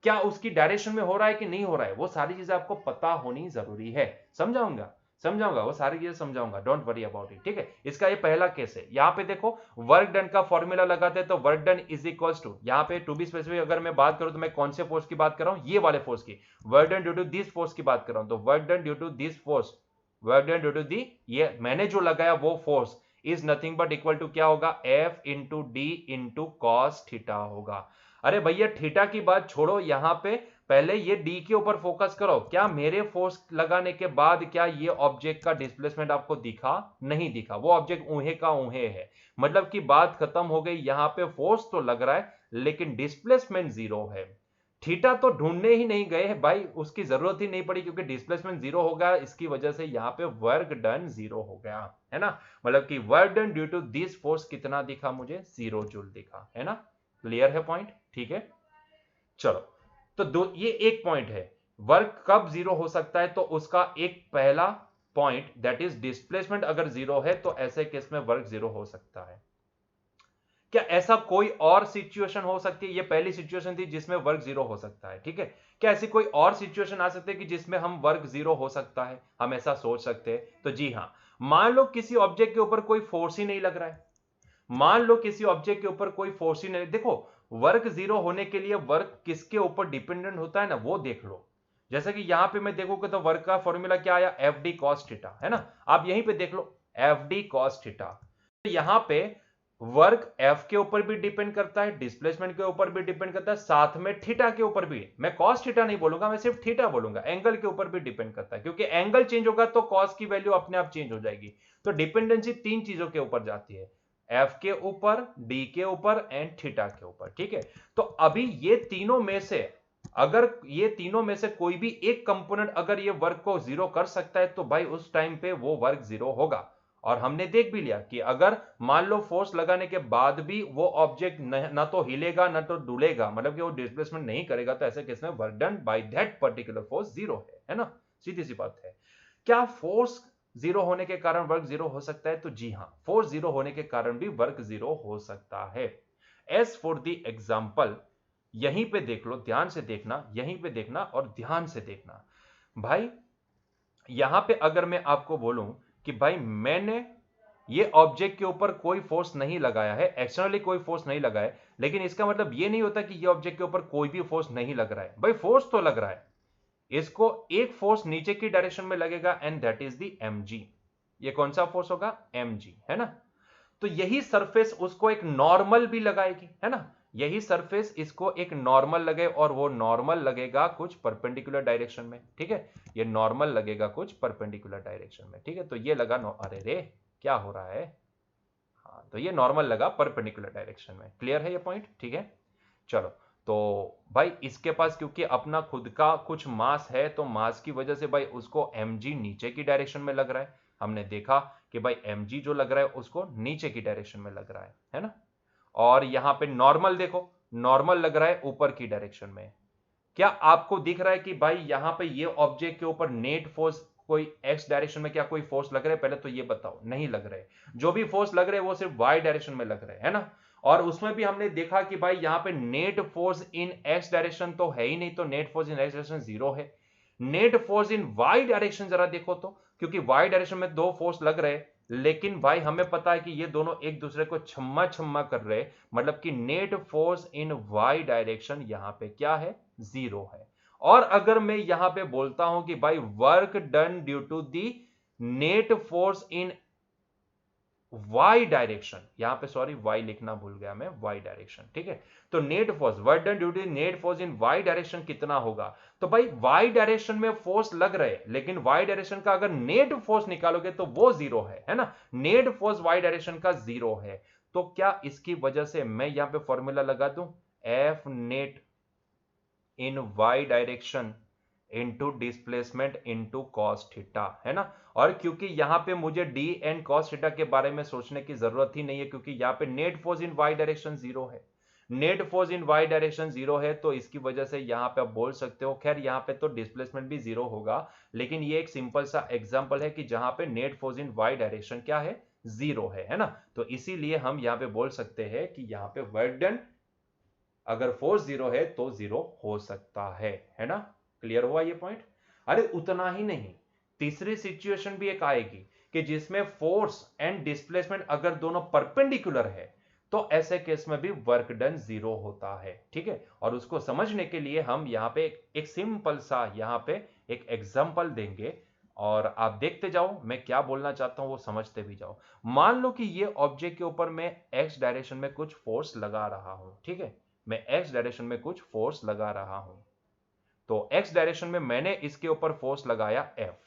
क्या उसकी डायरेक्शन में हो रहा है कि नहीं हो रहा है, वो सारी चीजें आपको पता होनी जरूरी है। समझाऊंगा समझाऊंगा वो सारी चीजें समझाऊंगा, डोंट वरी अबाउट इट। ठीक है, इसका ये पहला केस है। यहां पे देखो, वर्क डन का फॉर्मूला लगाते हैं तो work done is equals to, यहां पे टू बी स्पेसिफिक अगर मैं बात करूं तो मैं कौन से फोर्स की बात कर रहा हूं? ये वाले फोर्स की। Work done due to this force की बात कर रहा हूं, तो work done due to this force, work done due to the, ये मैंने जो लगाया वो force is nothing but equal to क्या होगा? F into D into cos theta होगा। अरे भैया थीटा की बात छोड़ो, यहां पे पहले ये डी के ऊपर फोकस करो। क्या मेरे फोर्स लगाने के बाद क्या ये ऑब्जेक्ट का डिस्प्लेसमेंट आपको दिखा? नहीं दिखा, वो ऑब्जेक्ट ऊहे का ऊहे है। मतलब की बात खत्म हो गई, यहां पे फोर्स तो लग रहा है लेकिन डिस्प्लेसमेंट जीरो है। थीटा तो ढूंढने ही नहीं गए भाई, उसकी जरूरत ही नहीं पड़ी, क्योंकि डिस्प्लेसमेंट जीरो हो गया, इसकी वजह से यहां पे वर्क डन जीरो हो गया, है ना? मतलब कि work done due to this force कितना दिखा मुझे? 0 जूल दिखा, है ना? क्लियर है पॉइंट? ठीक है, चलो। तो ये एक पॉइंट है, वर्क कब जीरो हो सकता है, तो उसका एक पहला पॉइंट दैट इज डिस्प्लेसमेंट अगर जीरो है तो ऐसे केस में वर्क जीरो हो सकता है। क्या ऐसा कोई और सिचुएशन हो सकती है? ये पहली सिचुएशन थी जिसमें वर्क जीरो हो सकता है, ठीक है। क्या ऐसी कोई और सिचुएशन आ सकती है कि जिसमें हम वर्क जीरो हो सकता है, हम ऐसा सोच सकते हैं? तो जी हाँ, मान लो किसी ऑब्जेक्ट के ऊपर कोई फोर्स ही नहीं लग रहा है। मान लो किसी ऑब्जेक्ट के ऊपर कोई फोर्स ही नहीं, देखो वर्क जीरो होने के लिए वर्क किसके ऊपर डिपेंडेंट होता है ना, वो देख लो। जैसे कि यहां पे मैं देखूंगा तो वर्क का फॉर्मूला क्या आया, एफ डी कॉस थीटा, है ना। आप यहीं पे देख लो, एफ डी कॉस थीटा। तो यहां पे वर्क एफ के ऊपर भी डिपेंड करता है, डिस्प्लेसमेंट के ऊपर भी डिपेंड करता है, साथ में थीटा के ऊपर भी। मैं कॉस थीटा नहीं बोलूंगा, मैं सिर्फ थीटा बोलूंगा। एंगल के ऊपर भी डिपेंड करता है, क्योंकि एंगल चेंज होगा तो कॉस की वैल्यू अपने आप चेंज हो जाएगी। तो डिपेंडेंसी तीन चीजों के ऊपर जाती है, एफ के ऊपर, डी के ऊपर एंड थीटा के ऊपर, ठीक है। तो अभी ये तीनों में से, अगर ये तीनों में से कोई भी एक कंपोनेंट अगर ये वर्क को जीरो कर सकता है तो भाई उस टाइम पे वो वर्क जीरो होगा। और हमने देख भी लिया कि अगर मान लो फोर्स लगाने के बाद भी वो ऑब्जेक्ट ना तो हिलेगा ना तो डुलेगा, मतलब कि वो डिस्प्लेसमेंट नहीं करेगा, तो ऐसे केस में work done by that particular force zero है ना। सीधी सी बात है। क्या फोर्स जीरो होने के कारण वर्क जीरो हो सकता है? तो जी हां, फोर्स जीरो होने के कारण भी वर्क जीरो हो सकता है। एज फॉर द एग्जाम्पल, यहीं पे देख लो, ध्यान से देखना, यहीं पे देखना और ध्यान से देखना भाई। यहां पे अगर मैं आपको बोलूं कि भाई मैंने ये ऑब्जेक्ट के ऊपर कोई फोर्स नहीं लगाया है, एक्सटर्नली कोई फोर्स नहीं लगाया है, लेकिन इसका मतलब ये नहीं होता कि ये ऑब्जेक्ट के ऊपर कोई भी फोर्स नहीं लग रहा है। भाई फोर्स तो लग रहा है, इसको एक फोर्स नीचे की डायरेक्शन में लगेगा and that is the mg। ये कौन सा फोर्स होगा? mg, है ना। तो यही सरफेस उसको एक नॉर्मल भी लगाएगी, है ना। यही सरफेस इसको एक नॉर्मल लगे और वो नॉर्मल लगेगा कुछ परपेंडिकुलर डायरेक्शन में, ठीक है। ये नॉर्मल लगेगा कुछ परपेंडिकुलर डायरेक्शन में, ठीक है। तो ये लगा अरे रे क्या हो रहा है, हाँ, तो ये नॉर्मल लगा परपेंडिकुलर डायरेक्शन में। क्लियर है ये पॉइंट? ठीक है, चलो। तो भाई इसके पास क्योंकि अपना खुद का कुछ मास है, तो मास की वजह से भाई उसको mg नीचे की डायरेक्शन में लग रहा है। हमने देखा कि भाई mg जो लग रहा है उसको नीचे की डायरेक्शन में लग रहा है ना। और यहां पे नॉर्मल देखो, नॉर्मल लग रहा है ऊपर की डायरेक्शन में। क्या आपको दिख रहा है कि भाई यहां पे ये ऑब्जेक्ट के ऊपर नेट फोर्स कोई एक्स डायरेक्शन में क्या कोई फोर्स लग रहा है? पहले तो ये बताओ, नहीं लग रहे। जो भी फोर्स लग रहे हैं वो सिर्फ वाई डायरेक्शन में लग रहे हैं, है ना। और उसमें भी हमने देखा कि भाई यहां पे net force in X direction तो है ही नहीं, तो net force in X direction zero है। Net force in Y direction जरा देखो तो, क्योंकि वाई डायरेक्शन में दो फोर्स लग रहे हैं, लेकिन भाई हमें पता है कि ये दोनों एक दूसरे को छम्मा छम्मा कर रहे हैं, मतलब कि net force in Y direction यहां पे क्या है? जीरो है। और अगर मैं यहां पे बोलता हूं कि भाई work done due to the net force in Y direction, यहां पे सॉरी वाई लिखना भूल गया मैं, वाई डायरेक्शन, ठीक है। तो net force, work done due to net force in Y direction कितना होगा? तो भाई वाई डायरेक्शन में फोर्स लग रहे हैं, लेकिन वाई डायरेक्शन का अगर नेट फोर्स निकालोगे तो वो जीरो है ना। नेट फोर्स वाई डायरेक्शन का जीरो है। तो क्या इसकी वजह से मैं यहां पे फॉर्मूला लगा दूं, F net in Y direction into displacement into cos theta, है ना। और क्योंकि यहां पे मुझे डी एंड कॉस थीटा के बारे में सोचने की जरूरत ही नहीं है, क्योंकि यहां पे net force in Y direction zero है। Net force in Y direction zero है, तो इसकी वजह से यहां पे आप बोल सकते हो, खैर यहां पे तो डिस्प्लेसमेंट भी जीरो होगा, लेकिन ये एक सिंपल सा एग्जांपल है कि जहां पे net force in Y direction क्या है? जीरो है ना। तो इसीलिए हम यहां पे बोल सकते हैं कि यहां पे वर्क डन अगर फोर्स जीरो है तो जीरो हो सकता है ना। क्लियर हुआ ये पॉइंट? अरे उतना ही नहीं, तीसरी सिचुएशन भी एक आएगी कि जिसमें फोर्स एंड डिस्प्लेसमेंट अगर दोनों परपेंडिकुलर है, तो ऐसे केस में भी वर्क डन जीरो होता है, ठीक है। और उसको समझने के लिए हम यहां पे एक सिंपल सा यहां पे एक एग्जांपल देंगे, और आप देखते जाओ मैं क्या बोलना चाहता हूं, वो समझते भी जाओ। मान लो कि ये ऑब्जेक्ट के ऊपर मैं एक्स डायरेक्शन में कुछ फोर्स लगा रहा हूं, ठीक है। मैं एक्स डायरेक्शन में कुछ फोर्स लगा रहा हूं, तो एक्स डायरेक्शन में मैंने इसके ऊपर फोर्स लगाया एफ,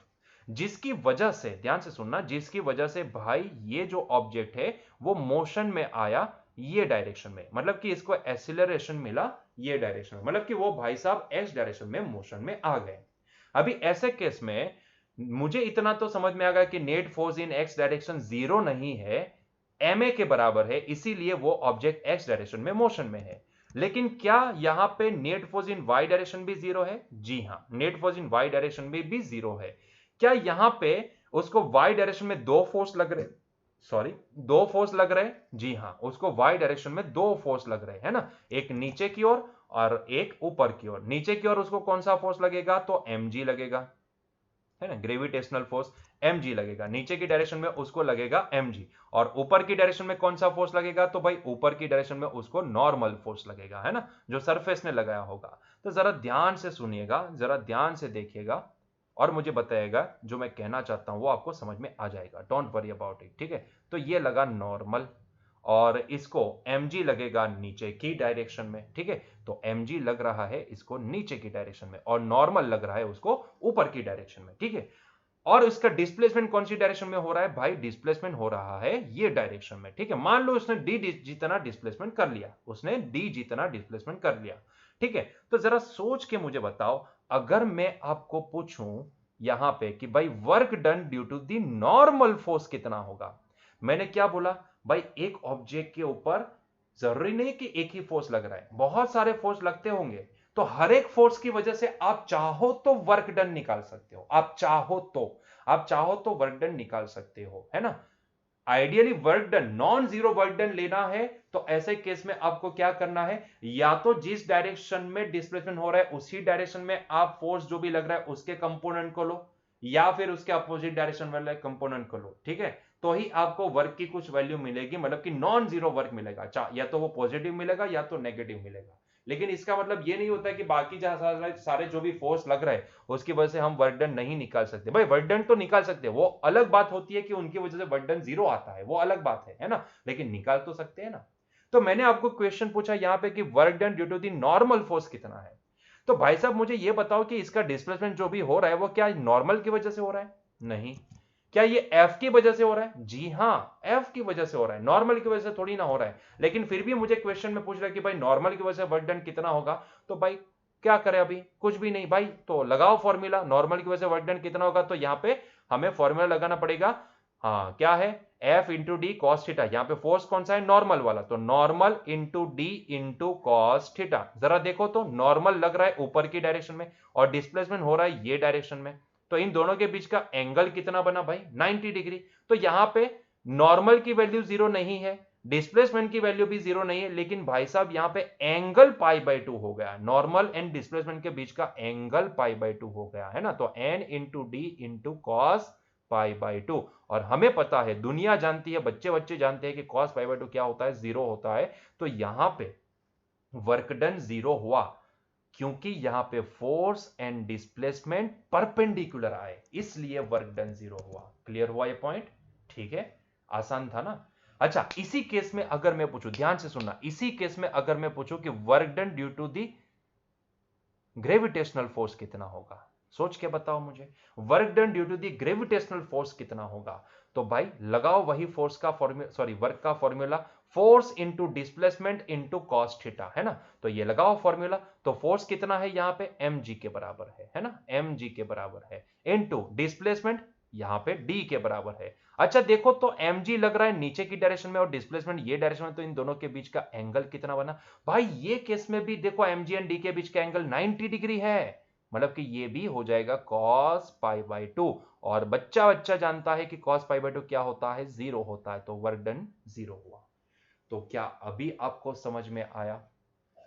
जिसकी वजह से, ध्यान से सुनना, जिसकी वजह से भाई ये जो ऑब्जेक्ट है वो मोशन में आया ये डायरेक्शन में, मतलब कि इसको एक्सीलरेशन मिला ये डायरेक्शन में, मतलब कि वो भाई साहब एक्स डायरेक्शन में मोशन में आ गए। अभी ऐसे केस में मुझे इतना तो समझ में आ गया कि net force in X direction zero नहीं है, एम के बराबर है, इसीलिए वो ऑब्जेक्ट एक्स डायरेक्शन में मोशन में है। लेकिन क्या यहां पे net force in Y direction भी जीरो है? जी हां, net force in Y direction में भी जीरो है। क्या यहां पे उसको वाई डायरेक्शन में दो फोर्स लग रहे, सॉरी, दो फोर्स लग रहे हैं, जी हाँ, उसको वाई डायरेक्शन में दो फोर्स लग रहे हैं, है ना, एक नीचे की ओर और एक ऊपर की ओर। नीचे की ओर उसको कौन सा फोर्स लगेगा, तो mg लगेगा, है ना, ग्रेविटेशनल फोर्स mg लगेगा। नीचे की डायरेक्शन में उसको लगेगा mg, और ऊपर की डायरेक्शन में कौन सा फोर्स लगेगा, तो भाई ऊपर की डायरेक्शन में उसको नॉर्मल फोर्स लगेगा, है ना, जो सरफेस ने लगाया होगा। तो जरा ध्यान से सुनिएगा, जरा ध्यान से देखिएगा और मुझे बताइएगा, जो मैं कहना चाहता हूं वो आपको समझ में आ जाएगा। डोंट वरी अबाउट इट, ठीक है। तो ये लगा नॉर्मल, और इसको mg लगेगा नीचे की डायरेक्शन में, ठीक है। तो mg लग रहा है इसको नीचे की डायरेक्शन में, और नॉर्मल लग रहा है उसको ऊपर की डायरेक्शन में, ठीक है। और इसका डिस्प्लेसमेंट कौन सी डायरेक्शन में हो रहा है, भाई डिस्प्लेसमेंट हो रहा है ये डायरेक्शन में, ठीक है। मान लो उसने डी जितना डिस्प्लेसमेंट कर लिया, उसने डी जितना डिस्प्लेसमेंट कर लिया, ठीक है। तो जरा सोच के मुझे बताओ, अगर मैं आपको पूछूं यहां पे कि भाई work done due to the normal force कितना होगा, मैंने क्या बोला, भाई एक ऑब्जेक्ट के ऊपर जरूरी नहीं कि एक ही फोर्स लग रहा है, बहुत सारे फोर्स लगते होंगे। तो हर एक फोर्स की वजह से आप चाहो तो वर्क डन निकाल सकते हो, आप चाहो तो वर्क डन निकाल सकते हो, है ना। Ideally work done, non zero work done लेना है तो ऐसे केस में आपको क्या करना है, या तो जिस डायरेक्शन में डिस्प्लेसमेंट हो रहा है उसी डायरेक्शन में आप फोर्स जो भी लग रहा है उसके कंपोनेंट को लो, या फिर उसके अपोजिट डायरेक्शन वाले कंपोनेंट को लो, ठीक है। तो ही आपको वर्क की कुछ वैल्यू मिलेगी, मतलब कि नॉन जीरो वर्क मिलेगा, या तो वो पॉजिटिव मिलेगा या तो नेगेटिव मिलेगा। लेकिन इसका मतलब ये नहीं होता कि बाकी जहां सारे जो भी फोर्स लग रहा है उसकी वजह से हम वर्क डन नहीं निकाल सकते। भाई वर्क डन तो निकाल सकते हैं, वो अलग बात होती है कि उनकी वजह से वर्क डन जीरो आता है, वो अलग बात है ना, लेकिन निकाल तो सकते हैं ना। तो मैंने आपको क्वेश्चन पूछा यहाँ पे कि work done due to the normal force कितना है। तो भाई साहब मुझे ये बताओ कि इसका डिस्प्लेसमेंट जो भी हो रहा है वो क्या नॉर्मल की वजह से हो रहा है, नहीं। क्या ये एफ की वजह से हो रहा है, जी हाँ, एफ की वजह से हो रहा है, नॉर्मल की वजह से थोड़ी ना हो रहा है। लेकिन फिर भी मुझे क्वेश्चन में पूछ रहा है कि भाई नॉर्मल की वजह से वर्क डन कितना होगा, तो भाई क्या करें, अभी कुछ भी नहीं भाई, तो लगाओ फॉर्मूला, नॉर्मल की वजह से वर्क डन कितना होगा, तो यहां पे हमें फॉर्मूला लगाना पड़ेगा। हाँ क्या है, F into D cos theta, यहाँ पे फोर्स कौन सा है, नॉर्मल वाला, तो normal into D into cos theta. जरा देखो तो नॉर्मल लग रहा है ऊपर की डायरेक्शन में और डिस्प्लेसमेंट हो रहा है ये डायरेक्शन में, तो इन दोनों के बीच का एंगल कितना बना भाई, 90 डिग्री। तो यहां पे नॉर्मल की वैल्यू जीरो नहीं है, डिस्प्लेसमेंट की वैल्यू भी जीरो नहीं है, लेकिन भाई साहब यहां पे एंगल पाई बाय 2 हो गया, नॉर्मल एंड डिस्प्लेसमेंट के बीच का एंगल पाई बाय 2 हो गया, है ना। तो N into D into cos pi by 2, और हमें पता है, दुनिया जानती है, बच्चे बच्चे जानते हैं कि कॉस पाई बाय 2 क्या होता है, जीरो होता है। तो यहां पे वर्क डन जीरो हुआ क्योंकि यहां पे फोर्स एंड डिस्प्लेसमेंट परपेंडिकुलर आए, इसलिए वर्क डन जीरो हुआ। क्लियर हुआ ये पॉइंट, ठीक है, आसान था ना। अच्छा, इसी केस में अगर मैं पूछूं, ध्यान से सुनना, इसी केस में अगर मैं पूछूं कि work done due to the gravitational force कितना होगा, सोच के बताओ मुझे, work done due to the gravitational force कितना होगा। तो भाई लगाओ वही फोर्स का फॉर्मूला, सॉरी वर्क का formula, force into displacement into cos theta, है ना। तो ये लगाओ फॉर्मूला, तो फोर्स कितना है यहां पे, mg के बराबर है ना, mg के बराबर है, इंटू डिस्प्लेसमेंट यहां पे d के बराबर है। अच्छा देखो तो mg लग रहा है नीचे की डायरेक्शन में और डिस्प्लेसमेंट ये डायरेक्शन में, तो इन दोनों के बीच का एंगल कितना बना भाई, ये केस में भी देखो mg एंड d के बीच का एंगल 90 डिग्री है, मतलब कि ये भी हो जाएगा cos पाई बाय 2, और बच्चा बच्चा जानता है कि cos पाई बाय 2 क्या होता है, जीरो होता है, तो वर्क डन जीरो हुआ। तो क्या अभी आपको समझ में आया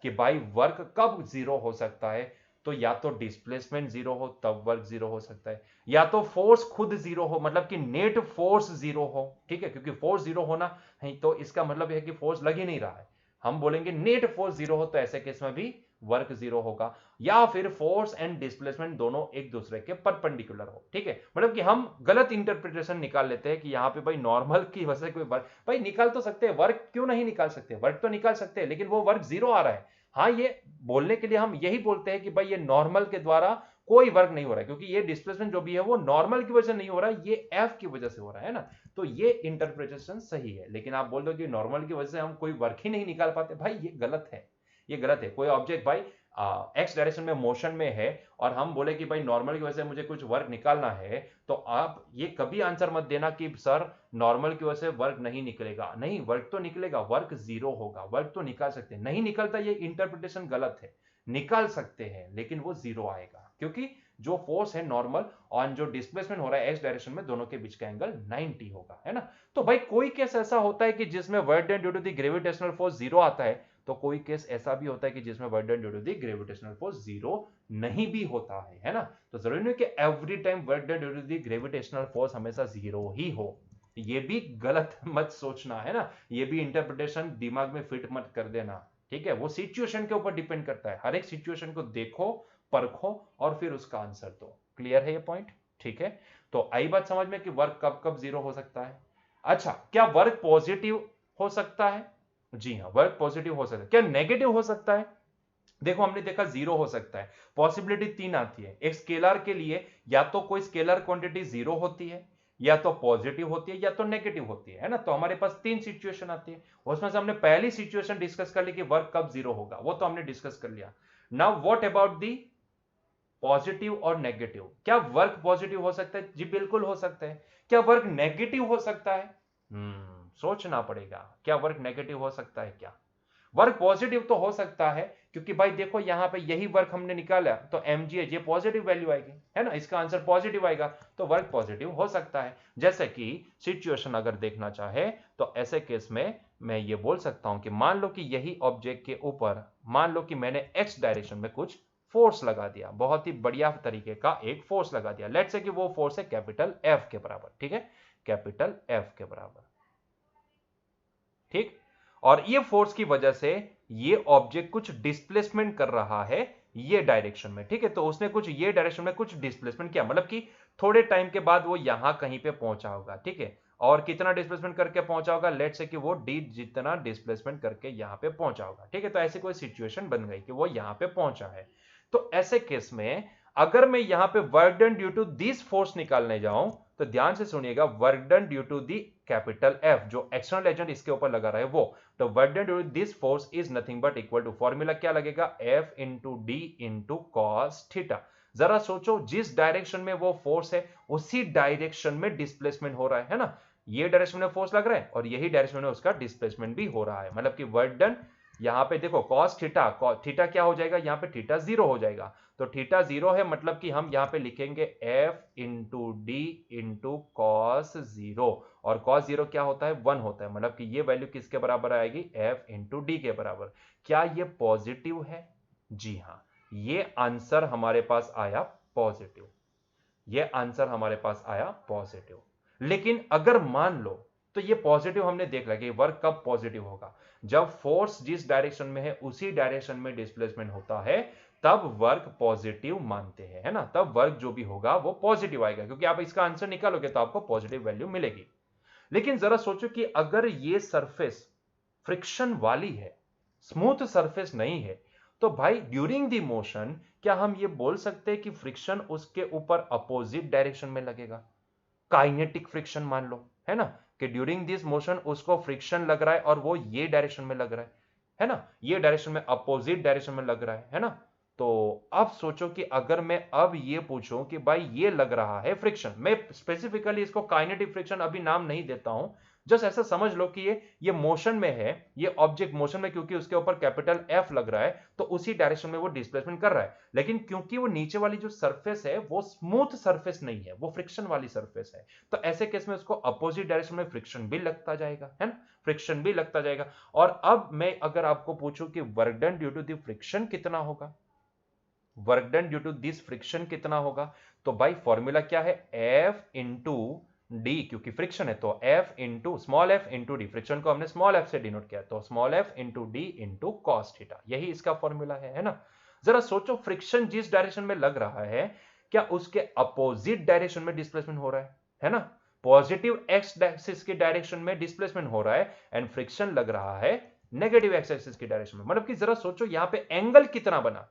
कि भाई वर्क कब जीरो हो सकता है, तो या तो डिस्प्लेसमेंट जीरो हो तब वर्क जीरो हो सकता है, या तो फोर्स खुद जीरो हो, मतलब कि नेट फोर्स जीरो हो, ठीक है, क्योंकि फोर्स जीरो होना है तो इसका मतलब है कि फोर्स लग ही नहीं रहा है, हम बोलेंगे नेट फोर्स जीरो हो, तो ऐसे केस में भी वर्क जीरो होगा, या फिर फोर्स एंड डिस्प्लेसमेंट दोनों एक दूसरे के परपेंडिकुलर हो, ठीक है। मतलब कि हम गलत इंटरप्रिटेशन निकाल लेते हैं कि यहां पे भाई नॉर्मल की वजह से कोई वर्क, भाई निकाल तो सकते हैं, वर्क क्यों नहीं निकाल सकते, वर्क तो निकाल सकते हैं, लेकिन वो वर्क जीरो आ रहा है। हाँ, ये बोलने के लिए हम यही बोलते हैं कि भाई ये नॉर्मल के द्वारा कोई वर्क नहीं हो रहा है, क्योंकि ये डिस्प्लेसमेंट जो भी है वो नॉर्मल की वजह से नहीं हो रहा है, ये एफ की वजह से हो रहा है ना। तो ये इंटरप्रिटेशन सही है, लेकिन आप बोल दो कि नॉर्मल की वजह से हम कोई वर्क ही नहीं निकाल पाते, भाई ये गलत है, ये गलत है। कोई ऑब्जेक्ट भाई एक्स डायरेक्शन में मोशन में है और हम बोले कि भाई नॉर्मल की वजह से मुझे कुछ वर्क निकालना है, तो आप ये कभी आंसर मत देना कि सर नॉर्मल की वजह से वर्क नहीं निकलेगा, नहीं, वर्क तो निकलेगा, वर्क जीरो होगा, वर्क तो निकाल सकते हैं, नहीं निकलता ये इंटरप्रिटेशन गलत है, निकाल सकते हैं लेकिन वो जीरो आएगा, क्योंकि जो फोर्स है नॉर्मल ऑन जो डिस्प्लेसमेंट हो रहा है एक्स डायरेक्शन में, दोनों के बीच का एंगल 90 होगा, है ना। तो भाई कोई केस ऐसा होता है कि जिसमें work done due to the gravitational force zero आता है, तो कोई केस ऐसा भी होता है कि जिसमें work done due to the gravitational force zero नहीं भी होता है ना। तो जरूरी नहीं कि every time work done due to the gravitational force हमेशा जीरो ही हो, ये भी गलत मत सोचना, है ना। ये भी इंटरप्रिटेशन दिमाग में फिट मत कर देना, ठीक है। वो सिचुएशन के ऊपर डिपेंड करता है, हर एक सिचुएशन को देखो, परखो और फिर उसका आंसर दो। क्लियर है ये पॉइंट, ठीक है। तो आई बात समझ में कि वर्क कब कब जीरो हो सकता है। अच्छा, क्या वर्क पॉजिटिव हो सकता है? जी हाँ, वर्क पॉजिटिव हो सकता है। क्या नेगेटिव हो सकता है? देखो हमने देखा जीरो हो सकता है, पॉसिबिलिटी तीन आती है। एक स्केलर के लिए या तो कोई स्केलर क्वांटिटी जीरो होती है, या तो पॉजिटिव होती है, या तो नेगेटिव होती है ना। तो हमारे पास तीन सिचुएशन आती है, उसमें से हमने पहली सिचुएशन डिस्कस कर ली कि वर्क कब जीरो होगा, वो तो हमने डिस्कस कर लिया। Now what about the positive और नेगेटिव? क्या वर्क पॉजिटिव हो सकता है? जी बिल्कुल हो सकता है। क्या वर्क नेगेटिव हो सकता है? सोचना पड़ेगा, क्या वर्क नेगेटिव हो सकता है? क्या वर्क पॉजिटिव तो हो सकता है, क्योंकि भाई देखो यहां पे यही वर्क हमने निकाला तो mgh ये पॉजिटिव वैल्यू आएगी, है ना, इसका आंसर पॉजिटिव आएगा, तो वर्क पॉजिटिव हो सकता है। जैसे कि सिचुएशन अगर देखना चाहे तो ऐसे केस में मैं ये बोल सकता हूं कि मान लो कि यही ऑब्जेक्ट के ऊपर मान लो कि मैंने x डायरेक्शन में कुछ फोर्स लगा दिया, बहुत ही बढ़िया तरीके का एक फोर्स लगा दिया। लेट्स से कि वो फोर्स है कैपिटल F के बराबर, ठीक है, कैपिटल F के बराबर, ठीक। और ये फोर्स की वजह से ये ऑब्जेक्ट कुछ डिस्प्लेसमेंट कर रहा है ये डायरेक्शन में, ठीक है। तो उसने कुछ ये डायरेक्शन में कुछ डिस्प्लेसमेंट किया, मतलब कि थोड़े टाइम के बाद वो यहां कहीं पे पहुंचा होगा, ठीक है। और कितना डिस्प्लेसमेंट करके पहुंचा होगा? लेट से कि वो डी जितना डिस्प्लेसमेंट करके यहां पे पहुंचा होगा, ठीक है। तो ऐसी कोई सिचुएशन बन गई कि वो यहां पे पहुंचा है। तो ऐसे केस में अगर मैं यहां पे work done due to this force निकालने जाऊं, तो ध्यान से सुनिएगा, work done due to the capital F जो एक्सटर्नल एजेंट इसके ऊपर लगा रहा है वो, तो work done due to this force is nothing but equal to, formula क्या लगेगा? F into D into cos theta. जरा सोचो, जिस डायरेक्शन में वो फोर्स है उसी डायरेक्शन में डिस्प्लेसमेंट हो रहा है ना। ये डायरेक्शन में फोर्स लग रहा है और यही डायरेक्शन में उसका डिस्प्लेसमेंट भी हो रहा है, मतलब कि वर्क डन यहां पे देखो कॉस थीटा, थीटा क्या हो जाएगा यहाँ पे? थीटा जीरो हो जाएगा। तो थीटा जीरो है, मतलब कि हम यहां पे लिखेंगे F into D into cos zero, और कॉस जीरो क्या होता है? 1 होता है, मतलब कि ये वैल्यू किसके बराबर आएगी? F इंटू डी के बराबर। क्या ये पॉजिटिव है? जी हाँ, ये आंसर हमारे पास आया पॉजिटिव, ये आंसर हमारे पास आया पॉजिटिव। लेकिन अगर मान लो, तो ये पॉजिटिव हमने देख लिया कि वर्क कब पॉजिटिव होगा? जब फोर्स जिस डायरेक्शन में है उसी डायरेक्शन में डिस्प्लेसमेंट होता है, तब वर्क पॉजिटिव मानते हैं, है ना। तब वर्क जो भी होगा वो पॉजिटिव आएगा, क्योंकि आप इसका आंसर निकालोगे तो आपको पॉजिटिव वैल्यू मिलेगी। लेकिन जरा सोचो कि अगर ये सरफेस फ्रिक्शन वाली है, स्मूथ सरफेस नहीं है, तो भाई ड्यूरिंग द मोशन क्या हम ये बोल सकते हैं कि फ्रिक्शन उसके ऊपर अपोजिट डायरेक्शन में लगेगा? काइनेटिक फ्रिक्शन मान लो, है ना, कि ड्यूरिंग दिस मोशन उसको फ्रिक्शन लग रहा है और वो ये डायरेक्शन में लग रहा है ना, ये डायरेक्शन में अपोजिट डायरेक्शन में लग रहा है ना। तो अब सोचो कि अगर मैं अब ये पूछूं कि भाई ये लग रहा है फ्रिक्शन, मैं स्पेसिफिकली इसको काइनेटिक फ्रिक्शन अभी नाम नहीं देता हूं, जस्ट ऐसा समझ लो कि ये मोशन में है, ये ऑब्जेक्ट मोशन में, क्योंकि उसके ऊपर कैपिटल F लग रहा है तो उसी डायरेक्शन में वो डिस्प्लेसमेंट कर रहा है। लेकिन क्योंकि वो नीचे वाली जो सरफेस है वो स्मूथ सरफेस नहीं है, वो फ्रिक्शन वाली सरफेस है, तो ऐसे केस में उसको अपोजिट डायरेक्शन में फ्रिक्शन भी लगता जाएगा, है ना, फ्रिक्शन भी लगता जाएगा। और अब मैं अगर आपको पूछूं कि work done due to the friction कितना होगा, work done due to this friction कितना होगा, तो भाई फॉर्मूला क्या है? F इंटू डी, क्योंकि फ्रिक्शन है तो F into small f into D, friction को हमने स्मॉल f से डिनोट किया, तो small f into D into cos theta, यही इसका फॉर्मूला है ना। जरा सोचो, फ्रिक्शन जिस डायरेक्शन में लग रहा है क्या उसके अपोजिट डायरेक्शन में डिस्प्लेसमेंट हो रहा है ना। पॉजिटिव एक्स एक्सिस की डायरेक्शन में डिस्प्लेसमेंट हो रहा है एंड फ्रिक्शन लग रहा है नेगेटिव एक्स एक्सिस की डायरेक्शन में, मतलब कि जरा सोचो यहां पे एंगल कितना बना,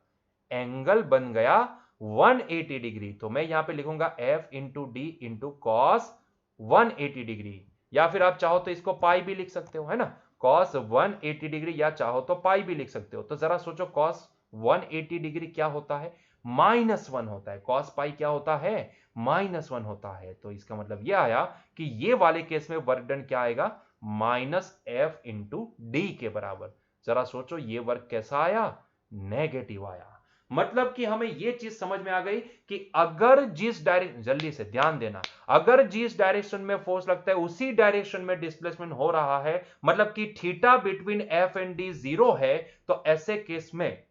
एंगल बन गया 180 डिग्री। तो मैं यहां पे लिखूंगा F into D into cos 180 degree, या फिर आप चाहो तो इसको पाई भी लिख सकते हो, है ना, कॉस 180 डिग्री, या चाहो तो पाई भी लिख सकते हो। तो जरा सोचो, कॉस 180 डिग्री क्या होता है? -1 होता है। कॉस पाई क्या होता है? -1 होता है। तो इसका मतलब यह आया कि ये वाले केस में वर्क डन क्या आएगा? -F इंटू डी के बराबर। जरा सोचो ये वर्क कैसा आया? नेगेटिव आया। मतलब कि हमें यह चीज समझ में आ गई कि अगर जिस डायरेक्शन, जल्दी से ध्यान देना, अगर जिस डायरेक्शन में फोर्स लगता है उसी डायरेक्शन में डिस्प्लेसमेंट हो रहा है, मतलब कि theta between F and D zero है, तो ऐसे केस में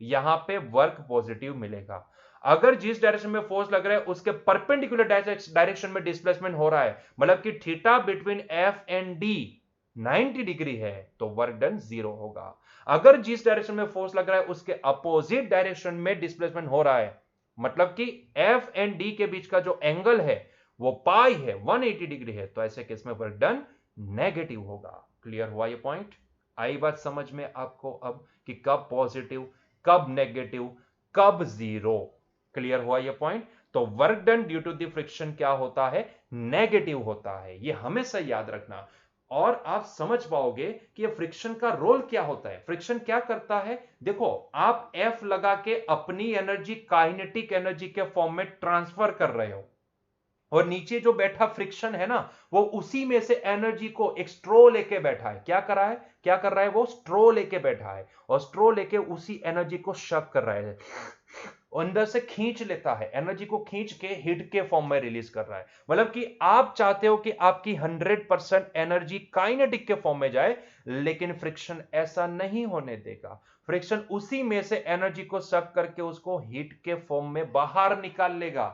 यहां पे वर्क पॉजिटिव मिलेगा। अगर जिस डायरेक्शन में फोर्स लग रहा है उसके परपेंडिकुलर डायरेक्शन में डिस्प्लेसमेंट हो रहा है, मतलब कि theta between F and D 90 degree है, तो वर्क डन जीरो होगा। अगर जिस डायरेक्शन में फोर्स लग रहा है उसके अपोजिट डायरेक्शन में डिस्प्लेसमेंट हो रहा है, मतलब कि एफ एंड डी के बीच का जो एंगल है वो पाई है, 180 डिग्री है, तो ऐसे केस में वर्क डन नेगेटिव होगा। क्लियर हुआ ये पॉइंट? आई बात समझ में आपको अब कि कब पॉजिटिव, कब नेगेटिव, कब जीरो? क्लियर हुआ ये पॉइंट? तो work done due to the friction क्या होता है? नेगेटिव होता है, ये हमेशा याद रखना। और आप समझ पाओगे कि ये फ्रिक्शन का रोल क्या होता है। फ्रिक्शन क्या करता है? देखो, आप एफ लगा के अपनी एनर्जी काइनेटिक एनर्जी के फॉर्म में ट्रांसफर कर रहे हो, और नीचे जो बैठा फ्रिक्शन है ना, वो उसी में से एनर्जी को एक स्ट्रो लेके बैठा है। क्या कर रहा है? क्या कर रहा है? वो स्ट्रो लेके बैठा है, और स्ट्रो लेके उसी एनर्जी को शक कर रहा है, अंदर से खींच लेता है, एनर्जी को खींच के हीट के फॉर्म में रिलीज कर रहा है। मतलब कि आप चाहते हो कि आपकी 100% एनर्जी काइनेटिक के फॉर्म में जाए, लेकिन फ्रिक्शन ऐसा नहीं होने देगा। फ्रिक्शन उसी में से एनर्जी को सक करके उसको हीट के फॉर्म में बाहर निकाल लेगा।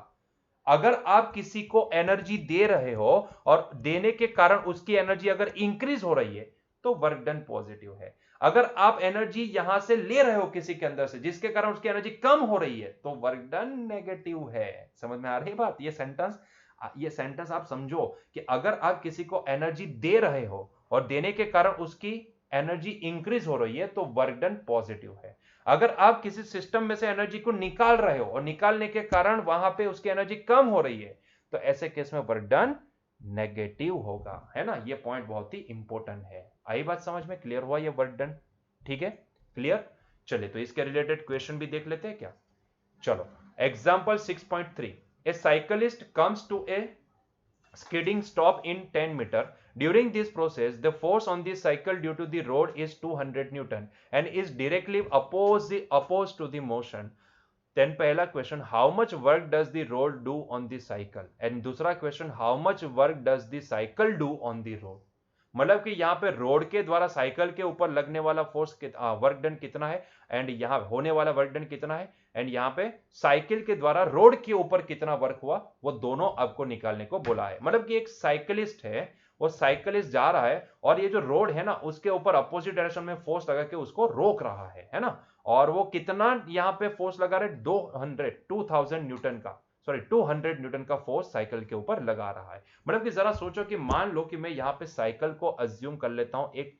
अगर आप किसी को एनर्जी दे रहे हो और देने के कारण उसकी एनर्जी अगर इंक्रीज हो रही है, तो वर्क डन पॉजिटिव है। अगर आप एनर्जी यहां से ले रहे हो किसी के अंदर से, जिसके कारण उसकी एनर्जी कम हो रही है, तो वर्क डन नेगेटिव है। समझ में आ रही बात? ये सेंटेंस आप समझो कि अगर आप किसी को एनर्जी दे रहे हो और देने के कारण उसकी एनर्जी इंक्रीज हो रही है, तो वर्क डन पॉजिटिव है। अगर आप किसी सिस्टम में से एनर्जी को निकाल रहे हो और निकालने के कारण वहां पे उसकी एनर्जी कम हो रही है, तो ऐसे केस में वर्क डन नेगेटिव होगा, है ना? ये पॉइंट बहुत ही इंपॉर्टेंट है। आई बात समझ में? क्लियर हुआ ये वर्क डन? ठीक है, क्लियर? चलिए, तो इसके रिलेटेड क्वेश्चन भी देख लेते हैं क्या? चलो, example 6.3, a cyclist comes to a skidding stop in 10 meter. During this process, the force on the cycle due to the road is 200 Newton and is directly opposed to the motion. Then पहला question, how much work does the road do on the cycle? And दूसरा question, how much work does the cycle do on the road? मतलब कि यहाँ पे रोड के द्वारा साइकिल के ऊपर लगने वाला फोर्स वर्क डन कितना है, एंड यहाँ होने वाला वर्क डन कितना है, एंड यहाँ पे साइकिल के द्वारा रोड के ऊपर कितना वर्क हुआ, वो दोनों आपको निकालने को बोला है। मतलब कि एक साइकिलिस्ट है, वो साइकिलिस्ट जा रहा है और ये जो रोड है ना, उसके ऊपर अपोजिट डायरेक्शन में फोर्स लगा के उसको रोक रहा है ना? और वो कितना यहाँ पे फोर्स लगा रहा है? 2000 न्यूटन का, सॉरी 200 न्यूटन का फोर्स साइकिल के ऊपर लगा रहा है। मतलब कि जरा सोचो कि मान लो कि मैं यहाँ पे साइकिल को अज्यूम कर लेता हूं एक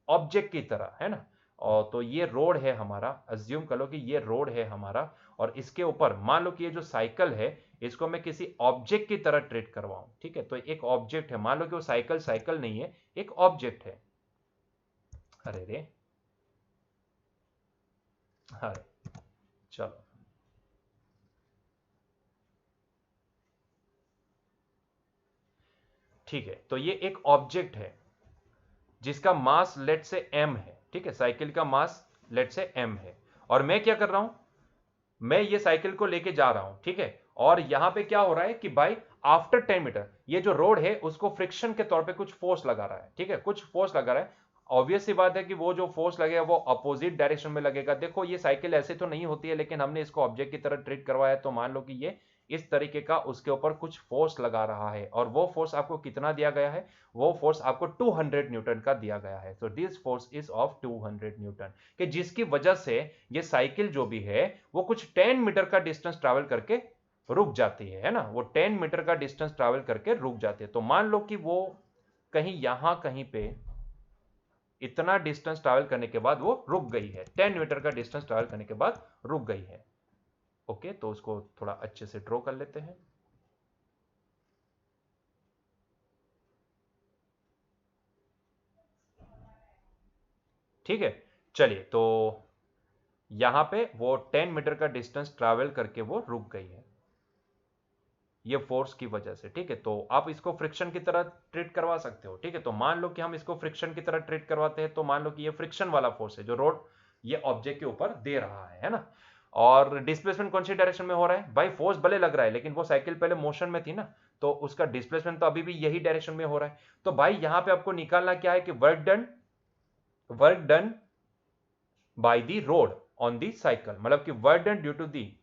ऑब्जेक्ट की तरह, है ना? और तो ये रोड है हमारा, अज्यूम कर लो कि ये रोड है हमारा, और इसके ऊपर मान लो कि ये जो साइकिल है इसको मैं किसी ऑब्जेक्ट की तरह ट्रीट करवाऊं। ठीक है, तो एक ऑब्जेक्ट है, मान लो कि वो साइकिल साइकिल नहीं है, एक ऑब्जेक्ट है। अरे रे, अरे, चलो, ठीक है, तो ये एक ऑब्जेक्ट है जिसका मास लेट से m है। ठीक है, साइकिल का मास लेट से m है, और मैं क्या कर रहा हूं, मैं ये साइकिल को लेके जा रहा हूं। ठीक है, और यहां पे क्या हो रहा है कि भाई आफ्टर 10 मीटर ये जो रोड है उसको फ्रिक्शन के तौर पे कुछ फोर्स लगा रहा है। ठीक है, कुछ फोर्स लगा रहा है। ऑब्वियस सी बात है कि वो जो फोर्स लगेगा वो अपोजिट डायरेक्शन में लगेगा। देखो, ये साइकिल ऐसे तो नहीं होती है, लेकिन हमने इसको ऑब्जेक्ट की तरह ट्रीट करवाया, तो मान लो कि ये इस तरीके का उसके ऊपर कुछ फोर्स लगा रहा है, और वो फोर्स आपको कितना दिया गया है? वो फोर्स आपको 200 न्यूटन का दिया गया है। तो this force is of 200 Newton, कि जिसकी वजह से ये साइकिल जो भी है वो कुछ 10 मीटर का डिस्टेंस ट्रैवल करके रुक जाती है ना? वो 10 मीटर का डिस्टेंस ट्रैवल करके रुक जाती है। तो मान लो कि वो कहीं यहां कहीं पे इतना डिस्टेंस ट्रैवल करने के बाद वो रुक गई है, 10 मीटर का डिस्टेंस ट्रैवल करने के बाद रुक गई है। ओके, तो उसको थोड़ा अच्छे से ड्रॉ कर लेते हैं। ठीक है, चलिए, तो यहां पे वो 10 मीटर का डिस्टेंस ट्रैवल करके वो रुक गई है, ये फोर्स की वजह से। ठीक है, तो आप इसको फ्रिक्शन की तरह ट्रीट करवा सकते हो। ठीक है, तो मान लो कि हम इसको फ्रिक्शन की तरह ट्रीट करवाते हैं, तो मान लो कि ये फ्रिक्शन वाला फोर्स है जो रोड ये ऑब्जेक्ट के ऊपर दे रहा है ना? और डिस्प्लेसमेंट कौन सी डायरेक्शन में हो रहा है भाई, फोर्स भले लग रहा है लेकिन वो साइकिल पहले मोशन में थी ना, तो उसका डिस्प्लेसमेंट तो अभी भी यही डायरेक्शन में हो रहा है। तो भाई यहां पे आपको निकालना क्या है कि work done by the road on the cycle, मतलब कि work done due to the,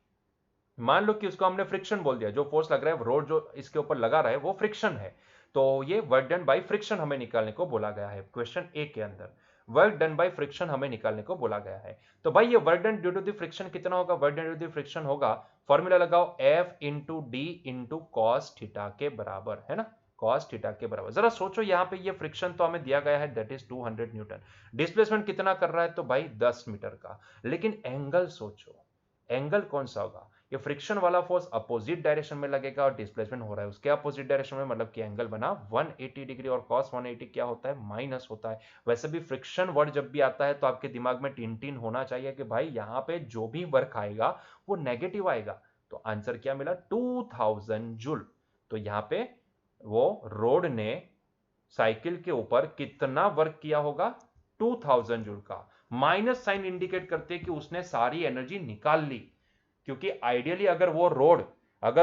मान लो कि उसको हमने फ्रिक्शन बोल दिया, जो फोर्स लग रहा है रोड जो इसके ऊपर लगा रहा है वो फ्रिक्शन है, तो ये वर्क डन बाय फ्रिक्शन हमें निकालने को बोला गया है क्वेश्चन ए के अंदर। वर्क डन बाय फ्रिक्शन हमें निकालने को बोला गया है। तो भाई ये work done due to the friction कितना होगा, work done due to the friction होगा, फॉर्मूला लगाओ F into D into cos theta के बराबर, है ना, कॉस थीटा के बराबर। जरा सोचो यहाँ पे ये फ्रिक्शन तो हमें दिया गया है दैट इज 200 न्यूटन, डिस्प्लेसमेंट कितना कर रहा है तो भाई 10 मीटर का, लेकिन एंगल सोचो, एंगल कौन सा होगा, ये फ्रिक्शन वाला फोर्स अपोजिट डायरेक्शन में लगेगा और डिस्प्लेसमेंट हो रहा है उसके अपोजिट डायरेक्शन में, मतलब कि एंगल बना 180 डिग्री, और cos 180 क्या होता है, माइनस होता है। वैसे भी फ्रिक्शन वर्ड जब भी आता है तो आपके दिमाग में टिन टिन होना चाहिए कि भाई यहाँ पे जो भी वर्क आएगा वो नेगेटिव आएगा। तो आंसर क्या मिला, 2000 जूल। तो यहाँ पे वो रोड ने साइकिल के ऊपर कितना वर्क किया होगा, 2000 जूल का। माइनस साइन इंडिकेट करते कि उसने सारी एनर्जी निकाल ली, क्योंकि आइडियली अगर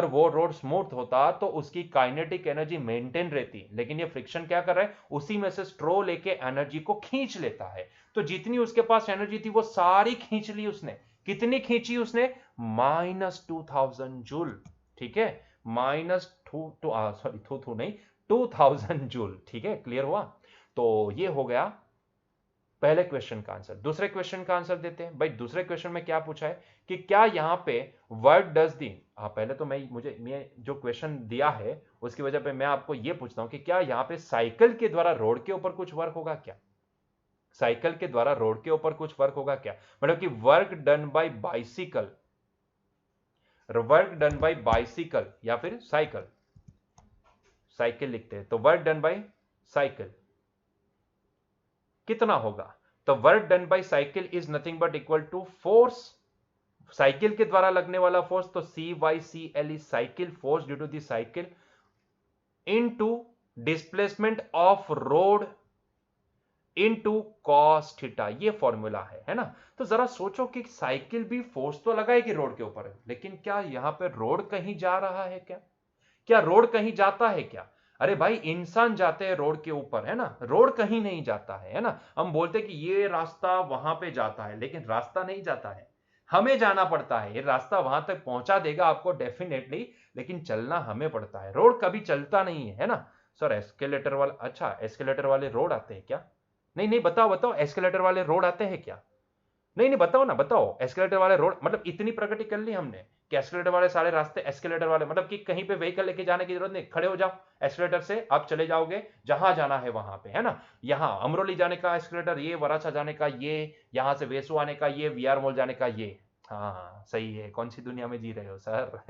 वो रोड स्मूथ होता तो उसकी काइनेटिक एनर्जी मेंटेन रहती, लेकिन ये फ्रिक्शन क्या कर रहा है, उसी में से स्ट्रो लेके एनर्जी को खींच लेता है। तो जितनी उसके पास एनर्जी थी वो सारी खींच ली उसने। कितनी खींची उसने, -2000 जूल, ठीक है, minus two two sorry two नहीं 2000 जूल, ठीक है, क्लियर हुआ। तो ये हो गया पहले क्वेश्चन का आंसर। दूसरे क्वेश्चन का आंसर देते हैं भाई। दूसरे क्वेश्चन में क्या पूछा है कि क्या यहां पे वर्क डज दी, पहले तो मैं जो क्वेश्चन दिया है उसकी वजह पे मैं आपको यह पूछता हूं कि क्या यहां पे साइकिल के द्वारा रोड के ऊपर कुछ वर्क होगा क्या, साइकिल के द्वारा रोड के ऊपर कुछ वर्क होगा क्या, मतलब कि work done bye bicycle, work done bye bicycle या फिर साइकिल, साइकिल लिखते हैं तो वर्क डन बाय साइकिल कितना होगा, तो work done by cycle is nothing but equal to force, cycle के द्वारा लगने वाला फोर्स, तो CYCL is cycle force due to the cycle into displacement of road into cos theta, ये फॉर्मूला है ना। तो जरा सोचो कि साइकिल भी फोर्स तो लगाएगी रोड के ऊपर, लेकिन क्या यहां पे रोड कहीं जा रहा है क्या, क्या रोड कहीं जाता है क्या, अरे भाई इंसान जाते हैं रोड के ऊपर, है ना, रोड कहीं नहीं जाता है ना। हम बोलते कि ये रास्ता वहां पे जाता है, लेकिन रास्ता नहीं जाता है, हमें जाना पड़ता है। ये रास्ता वहां तक पहुंचा देगा आपको डेफिनेटली, लेकिन चलना हमें पड़ता है, रोड कभी चलता नहीं है ना। सर एस्केलेटर वाला, अच्छा एस्केलेटर वाले रोड आते हैं क्या, नहीं नहीं बताओ बताओ, एस्केलेटर वाले रोड आते हैं क्या, नहीं नहीं बताओ ना, बताओ एस्केलेटर वाले रोड, मतलब इतनी प्रगति कर ली हमने कि एस्केलेटर वाले सारे रास्ते, एस्केलेटर वाले मतलब कि कहीं पे व्हीकल लेके जाने की जरूरत नहीं, खड़े हो जाओ एस्केलेटर से आप चले जाओगे जहां जाना है वहां पे, है ना। यहाँ अमरोली जाने का एस्केलेटर ये, वराछा जाने का ये, यहां से वेसु आने का ये, VR मॉल जाने का ये। हाँ सही है, कौन सी दुनिया में जी रहे हो सर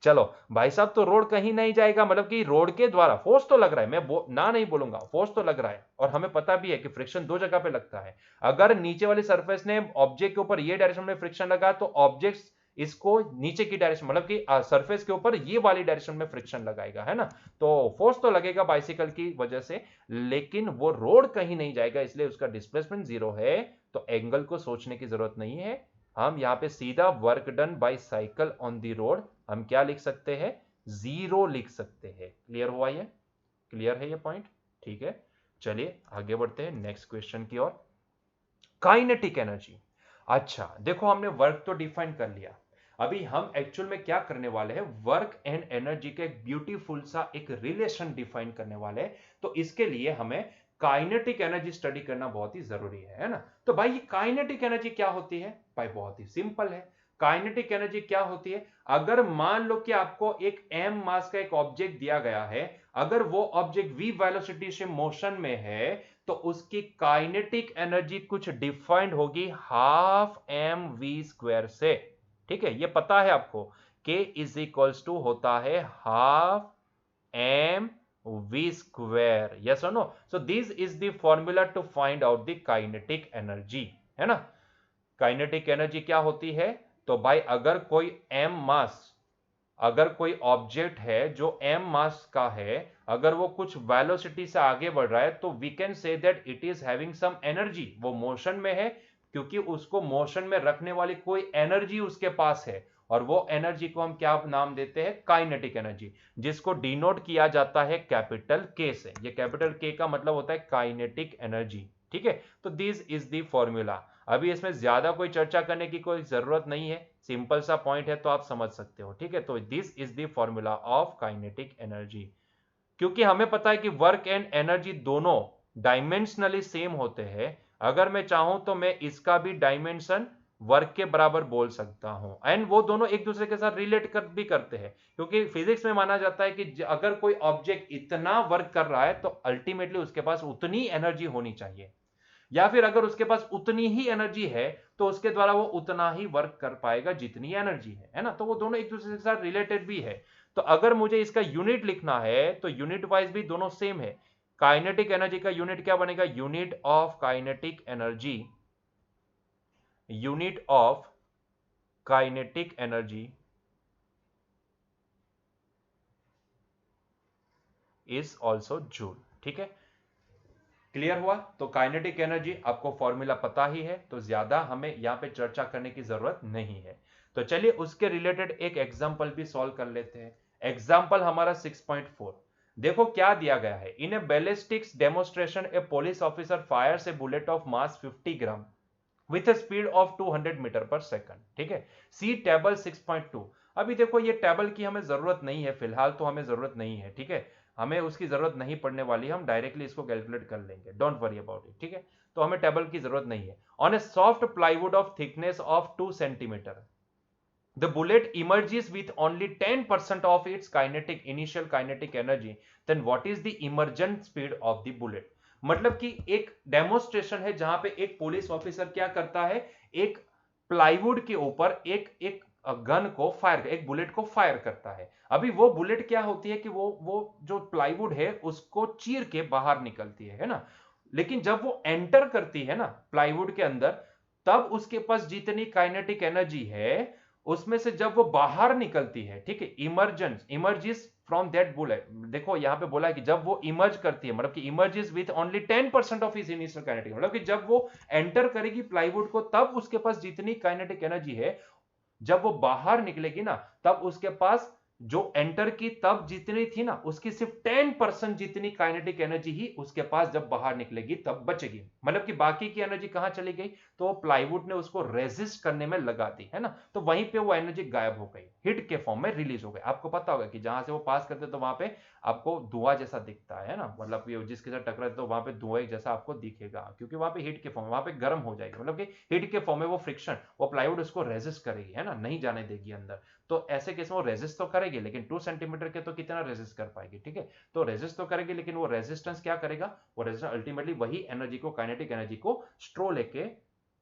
चलो भाई साहब, तो रोड कहीं नहीं जाएगा, मतलब कि रोड के द्वारा फोर्स तो लग रहा है, मैं ना नहीं बोलूंगा, फोर्स तो लग रहा है, और हमें पता भी है कि फ्रिक्शन दो जगह पे लगता है। अगर नीचे वाली सरफेस ने ऑब्जेक्ट के ऊपर ये डायरेक्शन में फ्रिक्शन लगा तो ऑब्जेक्ट इसको नीचे की डायरेक्शन, मतलब कि सरफेस के ऊपर ये वाली डायरेक्शन में फ्रिक्शन लगाएगा, है ना। तो फोर्स तो लगेगा बाइसिकल की वजह से, लेकिन वो रोड कहीं नहीं जाएगा, इसलिए उसका डिस्प्लेसमेंट 0 है। तो एंगल को सोचने की जरूरत नहीं है, हम यहां पे सीधा work done by cycle on the road हम क्या लिख सकते हैं, 0 लिख सकते हैं। क्लियर हुआ, ये क्लियर है ये पॉइंट, ठीक है। चलिए आगे बढ़ते हैं नेक्स्ट क्वेश्चन की ओर। काइनेटिक एनर्जी, अच्छा देखो हमने वर्क तो डिफाइन कर लिया, अभी हम एक्चुअल में क्या करने वाले हैं, वर्क एंड एनर्जी का एक ब्यूटीफुल सा एक रिलेशन डिफाइन करने वाले हैं। तो इसके लिए हमें काइनेटिक एनर्जी स्टडी करना बहुत ही जरूरी है ना। तो भाई ये काइनेटिक एनर्जी क्या होती है, भाई बहुत ही सिंपल है। काइनेटिक एनर्जी क्या होती है, अगर मान लो कि आपको एक m मास का एक ऑब्जेक्ट दिया गया है, अगर वो ऑब्जेक्ट v वेलोसिटी से मोशन में है, तो उसकी काइनेटिक एनर्जी कुछ डिफाइंड होगी 12mv² से, ठीक है, ये पता है आपको, k इज इक्वल्स टू होता है 12mv², यस और no. So this is the formula to find out the kinetic energy, है ना। काइनेटिक एनर्जी क्या होती है, तो भाई अगर कोई m मास, अगर कोई ऑब्जेक्ट है जो m मास का है, अगर वो कुछ वेलोसिटी से आगे बढ़ रहा है, तो we can say that it is having some energy, वो मोशन में है, क्योंकि उसको मोशन में रखने वाली कोई एनर्जी उसके पास है, और वो एनर्जी को हम क्या नाम देते हैं, काइनेटिक एनर्जी, जिसको डिनोट किया जाता है कैपिटल के से। ये कैपिटल के का मतलब होता है काइनेटिक एनर्जी, ठीक है। तो दिस इज द फॉर्मूला। अभी इसमें ज्यादा कोई चर्चा करने की कोई जरूरत नहीं है, सिंपल सा पॉइंट है तो आप समझ सकते हो, ठीक है। तो this is the formula of kinetic energy. क्योंकि हमें पता है कि वर्क एंड एनर्जी दोनों डायमेंशनली सेम होते हैं, अगर मैं चाहूं तो मैं इसका भी डायमेंशन वर्क के बराबर बोल सकता हूं, एंड वो दोनों एक दूसरे के साथ रिलेट कर भी करते हैं, क्योंकि फिजिक्स में माना जाता है कि अगर कोई ऑब्जेक्ट इतना वर्क कर रहा है तो अल्टीमेटली उसके पास उतनी एनर्जी होनी चाहिए, या फिर अगर उसके पास उतनी ही एनर्जी है तो उसके द्वारा वो उतना ही वर्क कर पाएगा जितनी एनर्जी है ना। तो वो दोनों एक दूसरे के साथ रिलेटेड भी है। तो अगर मुझे इसका यूनिट लिखना है तो यूनिट वाइज भी दोनों सेम है। काइनेटिक एनर्जी का यूनिट क्या बनेगा, unit of kinetic energy, unit of kinetic energy is also joule, ठीक है। क्लियर हुआ? तो काइनेटिक एनर्जी आपको फॉर्मूला पता ही है, तो ज्यादा हमें यहां पे चर्चा करने की जरूरत नहीं है। तो चलिए उसके रिलेटेड एक एग्जांपल भी सॉल्व कर लेते हैं। एग्जांपल हमारा 6.4। देखो क्या दिया गया है, in a ballistics demonstration a police officer fires a bullet of mass 50 gram with a speed of 200 metre per second, ठीक है। See table 6.2। अभी देखो ये टेबल की हमें जरूरत नहीं है, फिलहाल तो हमें जरूरत नहीं है, ठीक है। हमें उसकी जरूरत नहीं पड़ने वाली, हम डायरेक्टली इसको कैलकुलेट कर लेंगे, डोंट वरी अबाउट इट, ठीक है। तो हमें टेबल की जरूरत नहीं है। On A soft plywood of thickness of 2 centimetre the bullet emerges with only 10% of its initial kinetic energy, then what is the emergent speed of the bullet? मतलब कि एक डेमोस्ट्रेशन है जहां पे एक पुलिस ऑफिसर क्या करता है, एक प्लाईवुड के ऊपर एक एक गन को फायर, एक बुलेट को फायर करता है। अभी वो बुलेट क्या होती है कि वो जो प्लाईवुड है उसको चीर के बाहर निकलती है ना। लेकिन जब वो एंटर करती है ना प्लाईवुड के अंदर, तब उसके पास जितनी काइनेटिक एनर्जी है उसमें से जब वो बाहर निकलती है, ठीक है, इमर्जेस फ्रॉम दैट बुलेट। देखो यहां पे बोला है कि जब वो इमर्ज करती है, मतलब कि emerges with only 10% of his initial kinetic, मतलब कि जब वो एंटर करेगी प्लाईवुड को तब उसके पास जितनी काइनेटिक एनर्जी है, जब वो बाहर निकलेगी ना तब उसके पास जो एंटर की तब जितनी थी ना उसकी सिर्फ 10% जितनी काइनेटिक एनर्जी ही उसके पास जब बाहर निकलेगी तब बचेगी। मतलब कि बाकी की एनर्जी कहां चली गई, तो प्लाईवुड ने उसको रेजिस्ट करने में लगा दी है ना, तो वहीं पे वो एनर्जी गायब हो गई, हिट के फॉर्म में रिलीज हो गई। आपको पता होगा कि जहां से वो पास करते तो वहां पे आपको धुआं जैसा दिखता है ना, मतलब जिसके साथ टकराते तो वहां पे धुआं जैसा आपको दिखेगा, क्योंकि वहां पे हीट के फॉर्म में वहां पे गर्म हो जाएगी, मतलब कि हीट के फॉर्म में वो फ्रिक्शन, वो प्लाईवुड उसको रेजिस्ट करेगी है ना, नहीं जाने देगी अंदर। तो ऐसे केस में वो रेजिस्ट तो करेगी, लेकिन 2 सेंटीमीटर के तो कितना रेजिस्ट कर पाएगी, ठीक है। तो रेजिस्ट तो करेगी, लेकिन वो रेजिस्टेंस क्या करेगा, वो रेजिस्टेंस अल्टीमेटली वही एनर्जी को, काइनेटिक एनर्जी को स्ट्रो लेके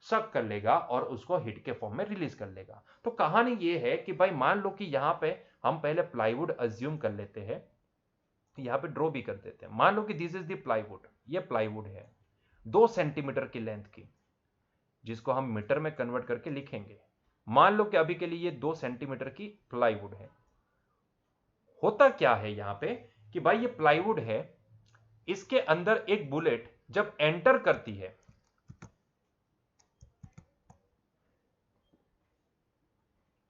सक कर लेगा और उसको हीट के फॉर्म में रिलीज कर लेगा। तो कहानी ये है कि भाई मान लो कि यहां पे हम पहले प्लाईवुड अज्यूम कर लेते हैं, यहां पे ड्रॉ भी कर देते हैं। मान लो कि दिस इज द प्लाईवुड, ये प्लाईवुड है 2 सेंटीमीटर की लेंथ की, जिसको हम मीटर में कन्वर्ट करके लिखेंगे। मान लो कि अभी के लिए ये 2 सेंटीमीटर की प्लाईवुड है। होता क्या है यहां पे कि भाई ये प्लाईवुड है, इसके अंदर एक बुलेट जब एंटर करती है,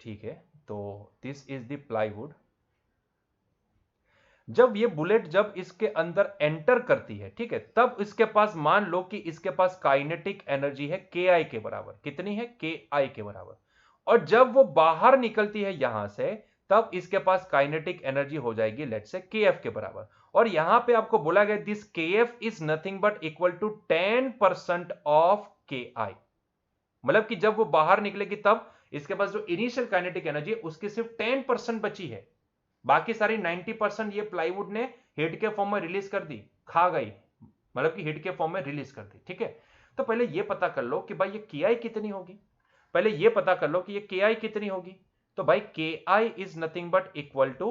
ठीक है, तो दिस इज द प्लाईवुड। जब ये बुलेट जब इसके अंदर एंटर करती है, ठीक है, तब इसके पास मान लो कि इसके पास काइनेटिक एनर्जी है के आई के बराबर। कितनी है, के आई के बराबर। और जब वो बाहर निकलती है यहां से, तब इसके पास काइनेटिक एनर्जी हो जाएगी लेट्स से के एफ के बराबर। और यहां पे आपको बोला गया this K F is nothing but equal to 10% of K I. मतलब कि जब वो बाहर निकलेगी तब इसके पास जो इनिशियल काइनेटिक एनर्जी है उसकी सिर्फ 10% बची है, बाकी सारी 90% ये प्लाईवुड ने हीट के फॉर्म में रिलीज कर दी, खा गई, मतलब कि हीट के फॉर्म में रिलीज कर दी, ठीक है। तो पहले ये पता कर लो कि भाई ये के आई कितनी होगी, पहले ये पता कर लो कि ये के आई कितनी होगी। तो भाई K I is nothing but equal to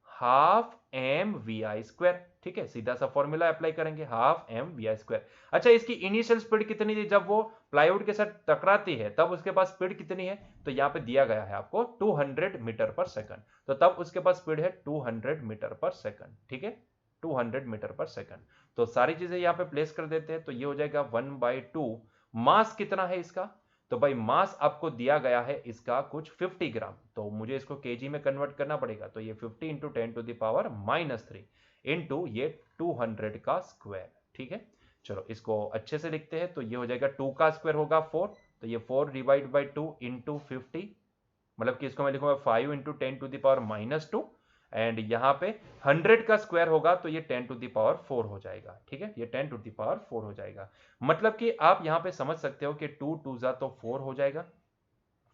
half M V I square, ठीक है, सीधा सा फॉर्मूला अप्लाई करेंगे, half M V I square. अच्छा, इसकी इनिशियल स्पीड कितनी थी, जब वो प्लाईवुड के साथ टकराती है तब उसके पास स्पीड कितनी है, तो यहां पे दिया गया है आपको 200 मीटर पर सेकंड। तो तब उसके पास स्पीड है 200 मीटर पर सेकंड, ठीक है, 200 मीटर पर सेकंड। तो सारी चीजें यहां पे प्लेस कर देते हैं, तो ये हो जाएगा 1/2 मास कितना है इसका? तो भाई मास आपको दिया गया है इसका कुछ 50 ग्राम, तो मुझे इसको केजी में कन्वर्ट करना पड़ेगा। तो ये 50 इंटू 10⁻³ इंटू ये 200 का स्क्वायर। ठीक है, चलो इसको अच्छे से लिखते हैं। तो ये हो जाएगा 2 का स्क्वायर होगा 4, तो ये 4 डिवाइड बाई 2 इंटू 50, मतलब कि इसको मैं लिखूंगा 5 इंटू 10⁻², एंड यहाँ पे 100 का स्क्वायर होगा तो ये 10⁴ हो जाएगा। ठीक है, ये 10⁴ हो जाएगा। मतलब कि आप यहाँ पे समझ सकते हो कि 2 2 जा तो 4 हो जाएगा,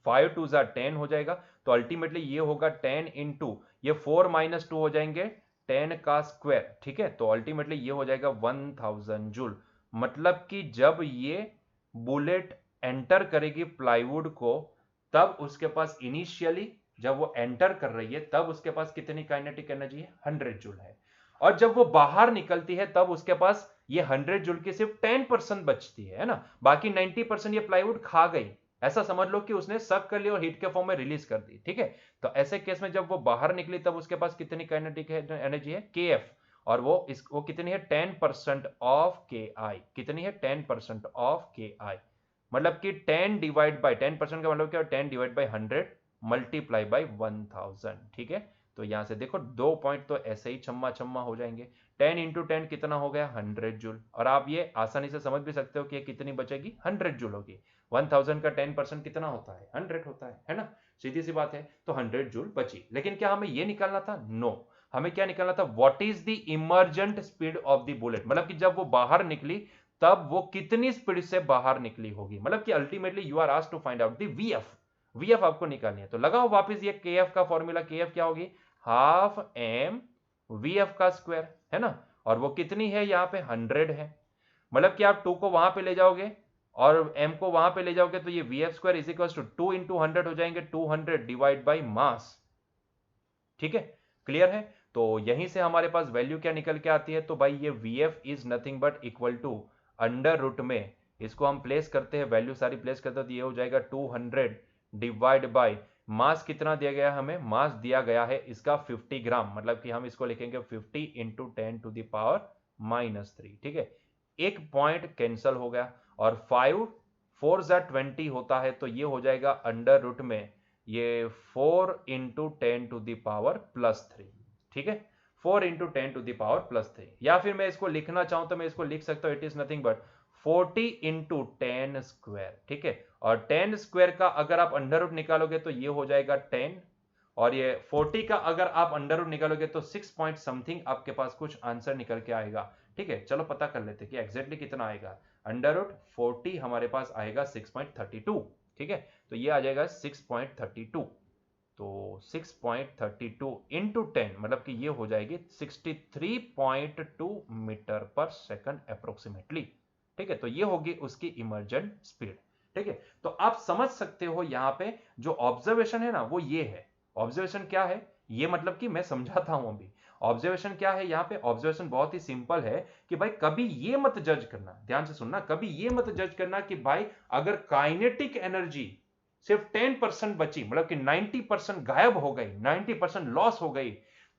5 2 जा 10 हो जाएगा, तो अल्टीमेटली ये होगा 10 इंटू ये 4 - 2 हो जाएंगे 10 का स्क्वायर। ठीक है, तो अल्टीमेटली ये हो जाएगा 1000 जूल। मतलब कि जब ये बुलेट एंटर करेगी प्लाईवुड को, तब उसके पास इनिशियली जब वो एंटर कर रही है तब उसके पास कितनी काइनेटिक एनर्जी है? 100 जूल है। और जब वो बाहर निकलती है तब उसके पास ये 100 जूल की सिर्फ 10% बचती है ना, बाकी 90% ये प्लाईवुड खा गई। ऐसा समझ लो कि उसने सक कर लिया और हीट के फॉर्म में रिलीज कर दी। ठीक है, तो ऐसे केस में जब वो बाहर निकली तब उसके पास कितनी काइनेटिक एनर्जी है? KF, और वो कितनी है? 10% ऑफ KI। कितनी है? 10% ऑफ KI। मतलब कि 10 डिवाइड बाई 10% का मतलब क्या? 10 डिवाइड बाई 100 मल्टीप्लाई बाई 1000। ठीक है, तो यहां से देखो 2 पॉइंट तो ऐसे ही छम्मा छम्मा हो जाएंगे। 10 इंटू 10 कितना हो गया? 100 जूल। और आप ये आसानी से समझ भी सकते हो कि ये कितनी बचेगी? 100 जूल होगी। 1000 का 10% कितना होता है? 100 होता है ना, सीधी सी बात है। तो 100 जूल बची। लेकिन क्या हमें ये निकालना था? नो, हमें क्या निकालना था? What is the emergent speed of the bullet, मतलब कि जब वो बाहर निकली तब वो कितनी स्पीड से बाहर निकली होगी। मतलब कि ultimately you are asked to find out the VF आपको निकालनी है। तो लगाओ वापस ये केएफ का फॉर्मूला। केएफ क्या होगी? हाफ एम वीएफ का स्क्वायर, है ना। और वो कितनी है? यहाँ पे 100 है। मतलब कि आप 2 को वहां पे ले जाओगे और m को वहां पे ले जाओगे तो ये VF² is equal to 2 into 100 हो जाएंगे, 200 डिवाइड बाई मास। ठीक है, क्लियर है। तो यहीं से हमारे पास वैल्यू क्या निकल के आती है? तो भाई ये VF is nothing but equal to under root में, इसको हम प्लेस करते हैं, वैल्यू सारी प्लेस करते हैं, तो ये हो जाएगा 200 डिवाइड बाई मास। कितना दिया गया हमें? मास दिया गया है इसका 50 ग्राम, मतलब कि हम इसको लिखेंगे 50 इंटू 10⁻³ ठीक है, एक पॉइंट कैंसल हो गया और 5 4 जा 20 होता है, तो ये हो जाएगा अंडर रूट में ये 4 इंटू 10⁻+3। ठीक है, 4 इंटू 10⁻+3। या फिर मैं इसको लिखना चाहूं तो मैं इसको लिख सकता हूं, it is nothing but 40 into 10 square. ठीक है, और 10 स्क्वायर का अगर आप अंडर रूट निकालोगे तो ये हो जाएगा 10, और ये 40 का अगर आप अंडर रूट निकालोगे तो 6 पॉइंट समथिंग आपके पास कुछ आंसर निकल के आएगा। ठीक है, चलो पता कर लेते कि एग्जैक्टली कितना आएगा। अंडर रूट 40 हमारे पास आएगा 6.32। ठीक है, तो ये आ जाएगा 6.32। तो 6.32 इंटू 10 मतलब कि ये हो जाएगी 63.2 मीटर पर सेकंड अप्रोक्सीमेटली। ठीक है, तो ये होगी उसकी इमर्जेंट स्पीड। ठीक है, तो आप समझ सकते हो यहां पे जो ऑब्जर्वेशन है ना वो ये है। ऑब्जर्वेशन क्या है ये, मतलब कि मैं समझाता हूं अभी। ऑब्जर्वेशन क्या है यहाँ पे? ऑब्जर्वेशन बहुत ही सिंपल है कि भाई कभी ये मत जज करना, ध्यान से सुनना, कभी ये मत जज करना कि भाई अगर काइनेटिक एनर्जी सिर्फ 10% बची, मतलब कि 90% गायब हो गई, 90% लॉस हो गई,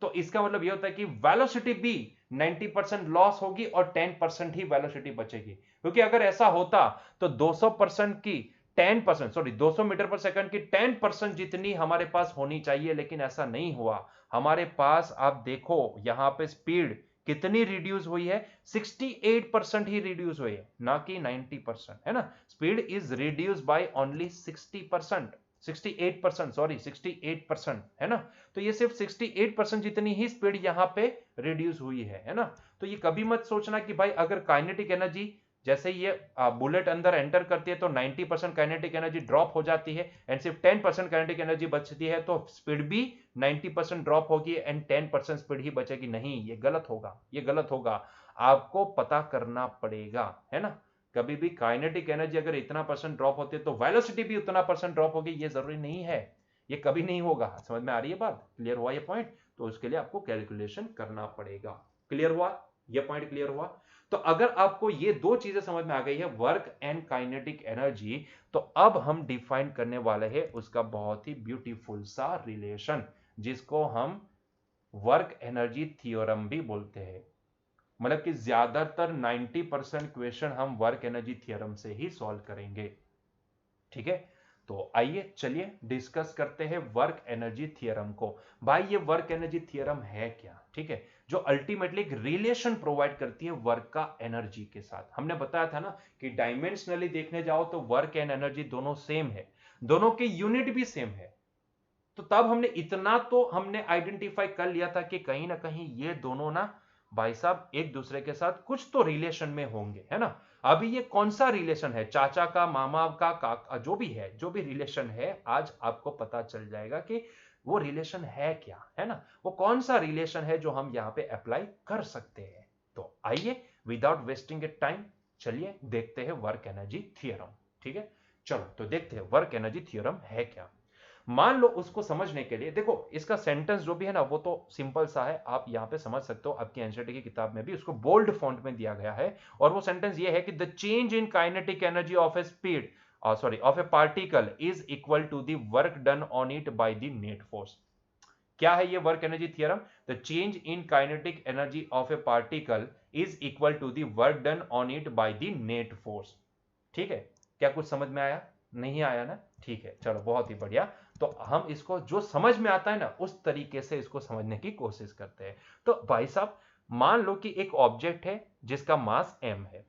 तो इसका मतलब यह होता है कि वेलोसिटी भी 90% लॉस होगी और 10% ही वेलोसिटी बचेगी। क्योंकि अगर ऐसा होता तो 200% की 10%, सॉरी 200 मीटर पर सेकंड की 10% जितनी हमारे पास होनी चाहिए, लेकिन ऐसा नहीं हुआ। हमारे पास आप देखो यहां पे स्पीड कितनी रिड्यूस हुई है? 68% ही रिड्यूस हुई है, ना कि 90%, है ना। Speed is reduce by only 60%, 68%, sorry 68%, है ना। तो ये सिर्फ 68% जितनी ही स्पीड यहां पे रिड्यूस हुई है ना। तो ये कभी मत सोचना कि भाई अगर काइनेटिक एनर्जी जैसे ये बुलेट अंदर एंटर करती है तो 90% काइनेटिक एनर्जी ड्रॉप हो जाती है एंड सिर्फ 10% काइनेटिक एनर्जी बचती है, तो स्पीड भी 90% ड्रॉप होगी एंड 10% स्पीड ही बचेगी। नहीं, ये गलत होगा, ये गलत होगा। आपको पता करना पड़ेगा, है ना। कभी भी काइनेटिक एनर्जी अगर इतना परसेंट ड्रॉप होती है तो वेलोसिटी भी उतना परसेंट ड्रॉप होगी, ये जरूरी नहीं है, ये कभी नहीं होगा। समझ में आ रही है बात? क्लियर हुआ ये पॉइंट? तो उसके लिए आपको कैलकुलेशन करना पड़ेगा। क्लियर हुआ ये पॉइंट? क्लियर हुआ? तो अगर आपको ये दो चीजें समझ में आ गई है, वर्क एंड काइनेटिक एनर्जी, तो अब हम डिफाइन करने वाले हैं उसका बहुत ही ब्यूटीफुल सा रिलेशन, जिसको हम वर्क एनर्जी थ्योरम भी बोलते हैं। मतलब कि ज्यादातर 90% क्वेश्चन हम वर्क एनर्जी थ्योरम से ही सॉल्व करेंगे। ठीक है, तो आइए चलिए डिस्कस करते हैं वर्क एनर्जी थ्योरम को। भाई ये वर्क एनर्जी थ्योरम है क्या? ठीक है, जो अल्टीमेटली एक रिलेशन प्रोवाइड करती है वर्क का एनर्जी के साथ। हमने बताया था ना कि डायमेंशनली देखने जाओ तो वर्क एंड एनर्जी दोनों सेम है, दोनों के यूनिट भी सेम है। तो तब हमने इतना तो हमने आइडेंटिफाई कर लिया था कि कहीं ना कहीं ये दोनों ना भाई साहब एक दूसरे के साथ कुछ तो रिलेशन में होंगे, है ना। अभी ये कौन सा रिलेशन है, चाचा का, मामा का, काका, जो भी है, जो भी रिलेशन है, आज आपको पता चल जाएगा कि वो रिलेशन है क्या, है ना। वो कौन सा रिलेशन है जो हम यहां पे अप्लाई कर सकते हैं। तो आइए विदाउट वेस्टिंग ए टाइम चलिए देखते हैं वर्क एनर्जी थ्योरम। ठीक है, चलो तो देखते हैं वर्क एनर्जी थ्योरम है क्या। मान लो उसको समझने के लिए देखो, इसका सेंटेंस जो भी है ना वो तो सिंपल सा है, आप यहां पे समझ सकते हो। आपकी एनसीईआरटी की किताब में भी उसको बोल्ड फॉन्ट में दिया गया है, और वो सेंटेंस ये है कि the change in kinetic energy of a speed of a particle is equal to the work done on it by the net force. क्या है ये work energy theorem? The change in kinetic energy of a particle is equal to the work done on it by the net force. ठीक है, क्या कुछ समझ में आया? नहीं आया ना? ठीक है, चलो बहुत ही बढ़िया। तो हम इसको जो समझ में आता है ना उस तरीके से इसको समझने की कोशिश करते हैं। तो भाई साहब मान लो कि एक ऑब्जेक्ट है जिसका मास m है।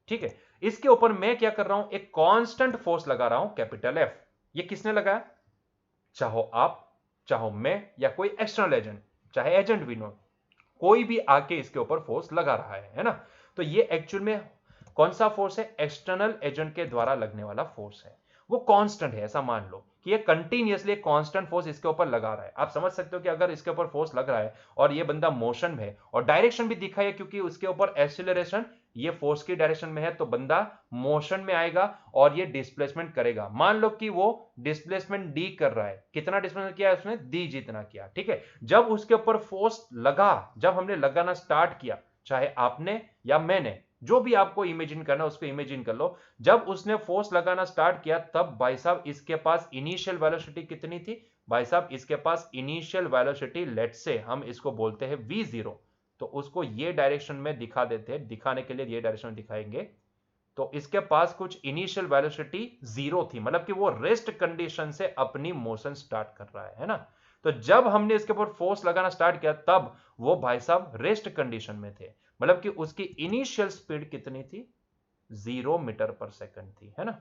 ठीक है, इसके ऊपर मैं क्या कर रहा हूं, एक कांस्टेंट फोर्स लगा रहा हूं, कैपिटल F। ये किसने लगाया? चाहो आप, चाहो मैं, या कोई एक्सटर्नल एजेंट, चाहे एजेंट भी नो, कोई भी आके इसके ऊपर फोर्स लगा रहा है ना। तो ये एक्चुअल में कौन सा फोर्स है? एक्सटर्नल एजेंट के द्वारा लगने वाला फोर्स है। वो कांस्टेंट है, ऐसा मान लो कि ये कंटिन्यूअसली कांस्टेंट फोर्स इसके ऊपर लगा रहा है। आप समझ सकते हो कि अगर इसके ऊपर फोर्स लग रहा है और ये बंदा मोशन में है और डायरेक्शन भी दिखा है क्योंकि उसके ऊपर एक्सीलरेशन ये फोर्स की डायरेक्शन में है, तो बंदा मोशन में आएगा और ये डिस्प्लेसमेंट करेगा। मान लो कि वो डिस्प्लेसमेंट डी कर रहा है। कितना डिस्प्लेसमेंट किया है उसने? डी जितना किया। ठीक है, जब उसके ऊपर फोर्स लगा, जब हमने लगाना स्टार्ट किया, चाहे आपने या मैंने, जो भी आपको इमेजिन करना उसको इमेजिन कर लो, जब उसने फोर्स लगाना स्टार्ट किया तब भाई साहब इसके पास इनिशियल वेलोसिटी कितनी थी? भाई साहब इसके पास इनिशियल वेलोसिटी, लेट्स से हम इसको बोलते हैं v0। तो उसको ये डायरेक्शन में दिखा देते हैं, दिखाने के लिए ये डायरेक्शन में दिखाएंगे। तो इसके पास कुछ इनिशियल वेलोसिटी 0 थी, मतलब कि वो रेस्ट कंडीशन से अपनी मोशन स्टार्ट कर रहा है ना। तो जब हमने इसके ऊपर फोर्स लगाना स्टार्ट किया तब वो भाई साहब रेस्ट कंडीशन में थे, मतलब कि उसकी इनिशियल स्पीड कितनी थी? 0 मीटर पर सेकंड थी, है ना।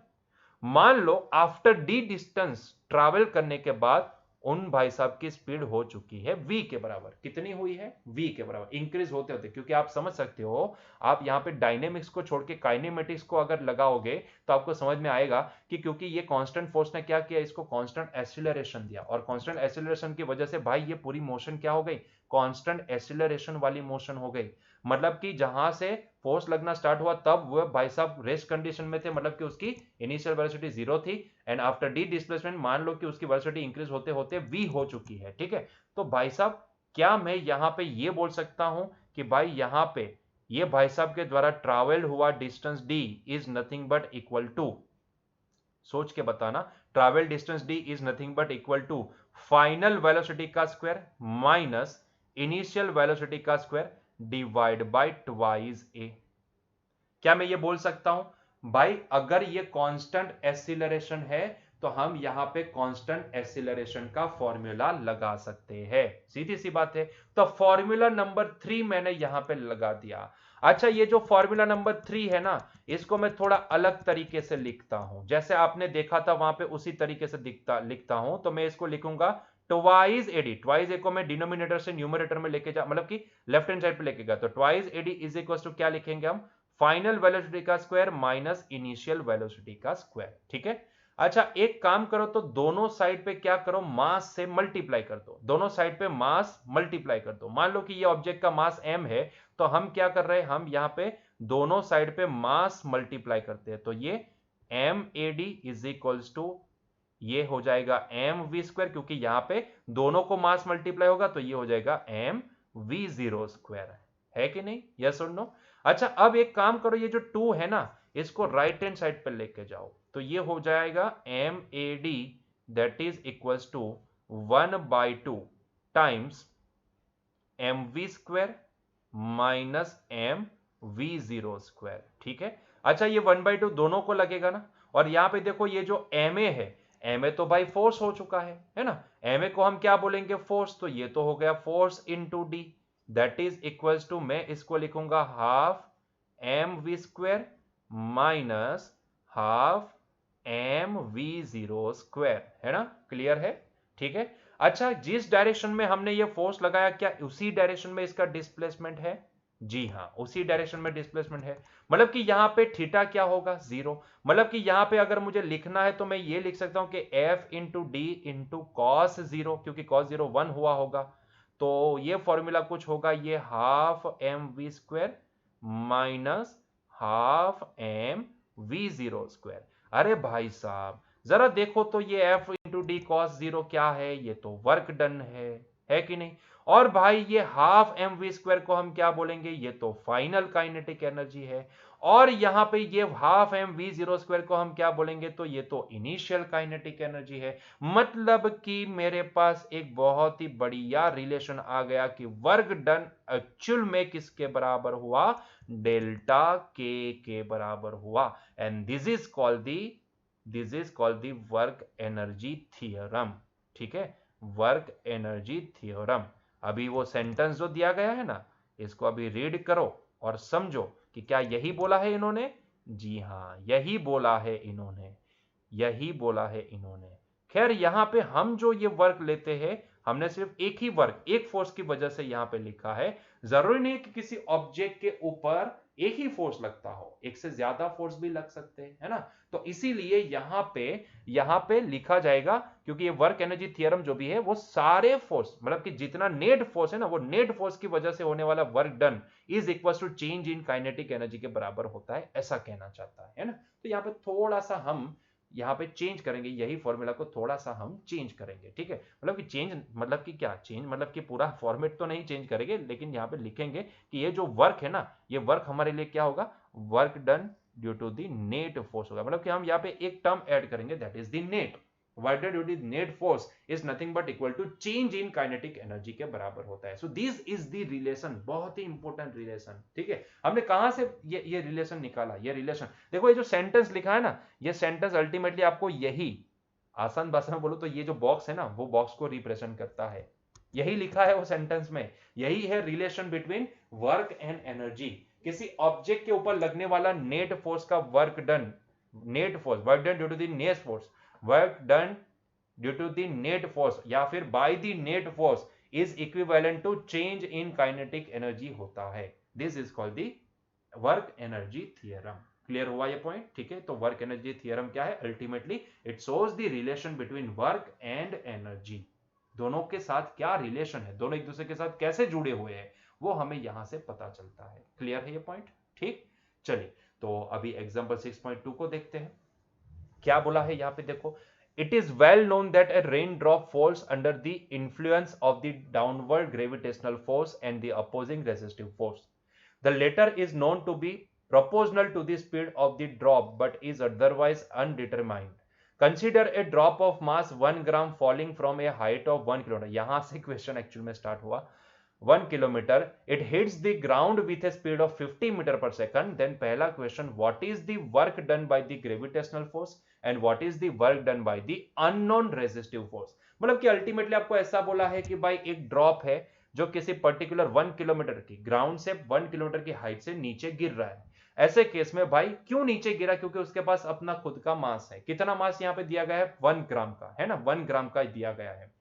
मान लो आफ्टर डी डिस्टेंस ट्रैवल करने के बाद उन भाई साहब की स्पीड हो चुकी है v के बराबर। कितनी हुई है? v के बराबर इंक्रीज होते होते, क्योंकि आप समझ सकते हो, आप यहां पे डायनेमिक्स को छोड़ के काइनेमेटिक्स को अगर लगाओगे तो आपको समझ में आएगा कि क्योंकि ये कांस्टेंट फोर्स ने क्या किया, इसको कांस्टेंट एक्सीलरेशन दिया, और कांस्टेंट एक्सीलरेशन की वजह से भाई ये पूरी मोशन क्या हो गई? कांस्टेंट एक्सीलरेशन वाली मोशन हो गई। मतलब कि जहां से फोर्स लगना स्टार्ट हुआ तब वो भाई साहब रेस्ट कंडीशन में थे, मतलब कि उसकी इनिशियल वेलोसिटी 0 थी, एंड आफ्टर डी डिस्प्लेसमेंट मान लो कि उसकी वेलोसिटी इंक्रीज होते होते v हो चुकी है। ठीक है, तो भाई साहब क्या मैं यहां पे ये बोल सकता हूं कि भाई यहां पे ये भाई साहब के द्वारा ट्रैवल हुआ distance d is nothing but equal to, सोच के बताना, travel distance d is nothing but equal to final velocity का स्क्वायर माइनस इनिशियल वेलोसिटी का square divide by twice a। क्या मैं ये बोल सकता हूं भाई अगर ये कांस्टेंट एक्सीलरेशन है तो हम यहां पे कांस्टेंट एक्सीलरेशन का फॉर्मूला लगा सकते हैं? सीधी सी बात है। तो फॉर्मूला नंबर 3 मैंने यहां पे लगा दिया। अच्छा, ये जो फॉर्मूला नंबर 3 है ना, इसको मैं थोड़ा अलग तरीके से लिखता हूं, जैसे आपने देखा था वहां पे उसी तरीके से लिखता हूं। तो मैं इसको लिखूंगा ट्वाइस एडी। ट्वाइस ए को मैं डिनोमिनेटर से न्यूमरेटर में लेके जा, मतलब कि लेफ्ट हैंड साइड पे लेके गया, तो twice AD is equal to क्या लिखेंगे हम? फाइनल वेलोसिटी का स्क्वायर माइनस इनिशियल वेलोसिटी का स्क्वायर। ठीक है, अच्छा एक काम करो, तो दोनों साइड पे क्या करो, मास से मल्टीप्लाई कर दो, दोनों साइड पे मास मल्टीप्लाई कर दो। मान लो कि ये ऑब्जेक्ट का मास m है, तो हम क्या कर रहे हैं, हम यहां पे दोनों साइड पे मास मल्टीप्लाई करते हैं। तो ये M A D is equals to ये हो जाएगा एम वी स्क्वायर, क्योंकि यहां पे दोनों को मास मल्टीप्लाई होगा तो ये हो जाएगा एम वी जीरो स्क्वायर। है कि नहीं? यस और नो? अच्छा अब एक काम करो, ये जो 2 है ना इसको राइट हैंड साइड पर लेके जाओ, तो ये हो जाएगा M A D that is equals to 1/2 times M V square minus M V zero square. ठीक है, अच्छा ये 1/2 दोनों को लगेगा ना, और यहां पे देखो ये जो एम ए है, एम ए तो भाई फोर्स हो चुका है ना, एम ए को हम क्या बोलेंगे, फोर्स, तो ये तो हो गया force into D, that is equals to, मैं इसको लिखूंगा half M V square minus half M V zero square, है ना, क्लियर है। ठीक है, अच्छा जिस डायरेक्शन में हमने ये फोर्स लगाया, क्या उसी डायरेक्शन में इसका डिस्प्लेसमेंट है, जी हाँ उसी डायरेक्शन में डिस्प्लेसमेंट है, मतलब कि यहां पे थीटा क्या होगा, जीरो, मतलब कि यहां पे अगर मुझे लिखना है तो मैं ये लिख सकता हूं कि F into D into cos zero, क्योंकि कॉस जीरो 1 हुआ होगा, तो ये फॉर्मूला कुछ होगा, ये half M V square minus half M V zero square. अरे भाई साहब जरा देखो तो ये F into D cos zero क्या है, ये तो वर्क डन है कि नहीं, और भाई ये हाफ एम वी स्क्वायर को हम क्या बोलेंगे, ये तो फाइनल काइनेटिक एनर्जी है, और यहां पे ये half M V zero square को हम क्या बोलेंगे, तो ये तो इनिशियल काइनेटिक एनर्जी है। मतलब कि मेरे पास एक बहुत ही बढ़िया रिलेशन आ गया कि वर्क डन एक्चुअल में किसके बराबर हुआ, डेल्टा के बराबर हुआ, and this is called the work energy theorem. ठीक है, वर्क एनर्जी थियरम। अभी वो सेंटेंस जो दिया गया है ना, इसको अभी रीड करो और समझो कि क्या यही बोला है इन्होंने, जी हाँ यही बोला है इन्होंने, यही बोला है इन्होंने। खैर यहां पे हम जो ये वर्क लेते हैं, हमने सिर्फ एक ही वर्क, एक फोर्स की वजह से यहां पे लिखा है, जरूरी नहीं कि किसी ऑब्जेक्ट के ऊपर एक ही फोर्स लगता हो, एक से ज्यादा फोर्स भी लग सकते हैं, है ना, तो इसीलिए यहां पे लिखा जाएगा, क्योंकि ये वर्क एनर्जी थियरम जो भी है वो सारे फोर्स, मतलब कि जितना नेट फोर्स है ना, वो नेट फोर्स की वजह से होने वाला work done is equal to change in kinetic energy के बराबर होता है, ऐसा कहना चाहता है ना। तो यहाँ पे थोड़ा सा हम यहाँ पे चेंज करेंगे, यही फॉर्मूला को थोड़ा सा हम चेंज करेंगे। ठीक है, मतलब कि चेंज मतलब कि क्या चेंज, मतलब कि पूरा फॉर्मेट तो नहीं चेंज करेंगे, लेकिन यहाँ पे लिखेंगे कि ये जो वर्क है ना, ये वर्क हमारे लिए क्या होगा, work done due to the net force होगा, मतलब कि हम यहाँ पे एक टर्म ऐड करेंगे, that is the net, work done due to net force is nothing but equal to change in kinetic energy के बराबर होता है। So this is the relation, बहुत ही इंपॉर्टेंट रिलेशन। ठीक है, हमने कहां से ये रिलेशन निकाला, ये रिलेशन देखो, ये जो सेंटेंस लिखा है ना, ये सेंटेंस अल्टीमेटली आपको यही, आसान भाषा में बोलो तो ये जो बॉक्स है ना, वो बॉक्स को रिप्रेजेंट करता है, यही लिखा है वो सेंटेंस में, यही है relation between work and energy, किसी ऑब्जेक्ट के ऊपर लगने वाला नेट फोर्स का work done, net force, work done due to the net force, work done due to the net force या फिर by the net force is equivalent to change in kinetic energy होता है। This is called the work energy theorem. Clear हुआ ये पॉइंट, ठीक है, तो वर्क एनर्जी थियरम क्या है, ultimately it shows the relation between work and energy, दोनों के साथ क्या रिलेशन है, दोनों एक दूसरे के साथ कैसे जुड़े हुए हैं, वो हमें यहां से पता चलता है। क्लियर है ये पॉइंट, ठीक, चलिए तो अभी एग्जांपल 6.2 को देखते हैं, क्या बोला है यहां पे देखो, it is well known that a raindrop falls under the influence of the downward gravitational force and the opposing resistive force. The latter is known to be proportional to the speed of the drop but is otherwise undetermined. Consider a drop of mass 1 gram falling from a height of 1 kilometer. यहां से क्वेश्चन एक्चुअल में स्टार्ट हुआ, 1 kilometer, it hits the ground with a speed of 50 meter per second. Then पहला question, what is the work done by the gravitational force and what is the work done by the unknown resistive force. मतलब कि अल्टीमेटली आपको ऐसा बोला है कि भाई एक ड्रॉप है जो किसी पर्टिकुलर 1 किलोमीटर की ग्राउंड से 1 किलोमीटर की हाइट से नीचे गिर रहा है। ऐसे केस में भाई क्यों नीचे गिरा, क्योंकि उसके पास अपना खुद का मास है, कितना मास यहाँ पे दिया गया है, 1 ग्राम का, है ना, 1 ग्राम का दिया गया है।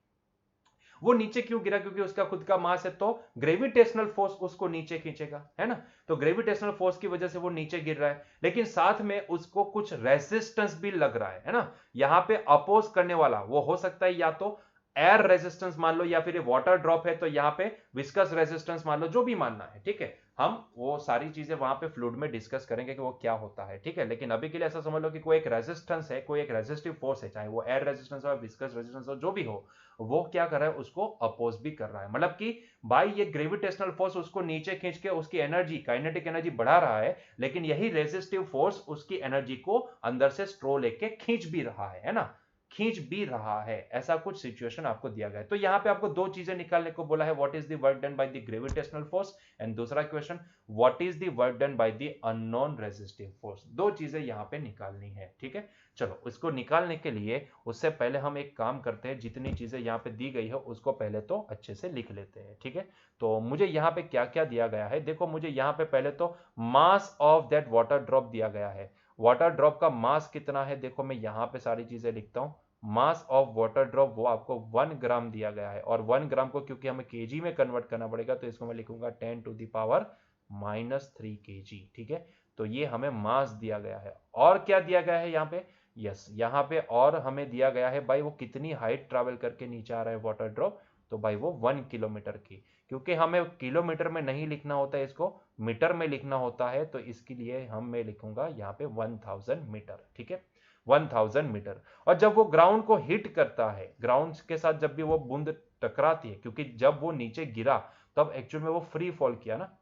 वो नीचे क्यों गिरा, क्योंकि उसका खुद का मास है, तो ग्रेविटेशनल फोर्स उसको नीचे खींचेगा, है ना, तो ग्रेविटेशनल फोर्स की वजह से वो नीचे गिर रहा है, लेकिन साथ में उसको कुछ रेजिस्टेंस भी लग रहा है ना, यहां पे अपोज करने वाला वो हो सकता है या तो एयर रेजिस्टेंस मान लो, या फिर वाटर ड्रॉप है तो यहां पे विस्कस रेजिस्टेंस मान लो, जो भी मानना है, ठीक है, हम वो सारी चीजें वहां पे फ्लूइड में डिस्कस करेंगे कि वो क्या होता है, ठीक है, लेकिन अभी के लिए ऐसा समझ लो कि कोई एक रेजिस्टेंस है, कोई एक रेजिस्टिव फोर्स है, चाहे वो एयर रेजिस्टेंस हो, विस्कस रेजिस्टेंस हो, जो भी हो, वो क्या कर रहा है, उसको अपोज भी कर रहा है, मतलब कि भाई ये ग्रेविटेशनल फोर्स उसको नीचे खींच के उसकी एनर्जी, काइनेटिक एनर्जी बढ़ा रहा है, लेकिन यही रेजिस्टिव फोर्स उसकी एनर्जी को अंदर से स्ट्रो लेके खींच भी रहा है ना, खींच भी रहा है, ऐसा कुछ सिचुएशन आपको दिया गया है। तो यहां पे आपको दो चीजें निकालने को बोला है, what is the work done by the gravitational force, and दूसरा question what is the work done by the unknown resistive force. दो चीजें यहां पे निकालनी है, ठीक है। चलो इसको निकालने के लिए उससे पहले हम एक काम करते हैं, जितनी चीजें यहाँ पे दी गई है उसको पहले तो अच्छे से लिख लेते हैं, ठीक है। तो मुझे यहाँ पे क्या क्या दिया गया है, देखो मुझे यहाँ पे पहले तो mass of that water drop दिया गया है। वाटर ड्रॉप का मास कितना है, देखो मैं यहाँ पे सारी चीजें लिखता हूँ। मास ऑफ वाटर ड्रॉप वो आपको 1 ग्राम दिया गया है, और 1 ग्राम को क्योंकि हमें केजी में कन्वर्ट करना पड़ेगा तो इसको मैं लिखूंगा 10⁻³ केजी, ठीक है। तो ये हमें मास दिया गया है। और क्या दिया गया है यहाँ पे, यस यहाँ पे और हमें दिया गया है भाई वो कितनी हाइट ट्रैवल करके नीचे आ रहा है वाटर ड्रॉप, तो भाई वो 1 किलोमीटर की। क्योंकि हमें किलोमीटर में नहीं लिखना होता है, इसको मीटर में लिखना होता है, तो इसके लिए मैं लिखूंगा यहाँ पे 1000 मीटर, ठीक है। 1000 मीटर। और जब वो ग्राउंड को हिट करता है, ग्राउंड के साथ जब भी वो बूंद टकराती है, क्योंकि जब वो नीचे गिरा तब एक्चुअल में वो फ्री फॉल किया ना,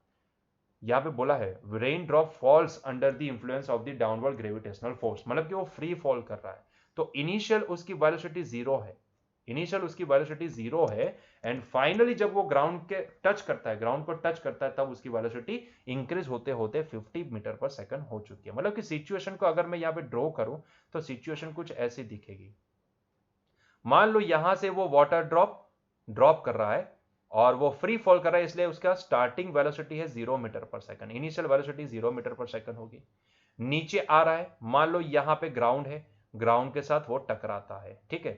यहाँ पे बोला है rain drop falls under the influence of the downward gravitational force, मतलब कि वो फ्री फॉल कर रहा है। तो इनिशियल उसकी वेलोसिटी जीरो है, इनिशियल उसकी वेलोसिटी जीरो है, एंड फाइनली जब वो ग्राउंड के टच करता है, ग्राउंड को टच करता है, तब उसकी वेलोसिटी इंक्रीज होते होते 50 मीटर पर सेकंड हो चुकी है। मतलब कि सिचुएशन को अगर मैं यहाँ पे ड्रॉ करूं तो सिचुएशन कुछ ऐसी दिखेगी। मान लो यहां से वो वाटर ड्रॉप कर रहा है और वो फ्री फॉल कर रहा है, इसलिए उसका स्टार्टिंग वेलोसिटी है 0 metre per second, initial velocity 0 metre per second होगी। नीचे आ रहा है, मान लो यहां पे ग्राउंड है, ग्राउंड के साथ वो टकराता है, ठीक है,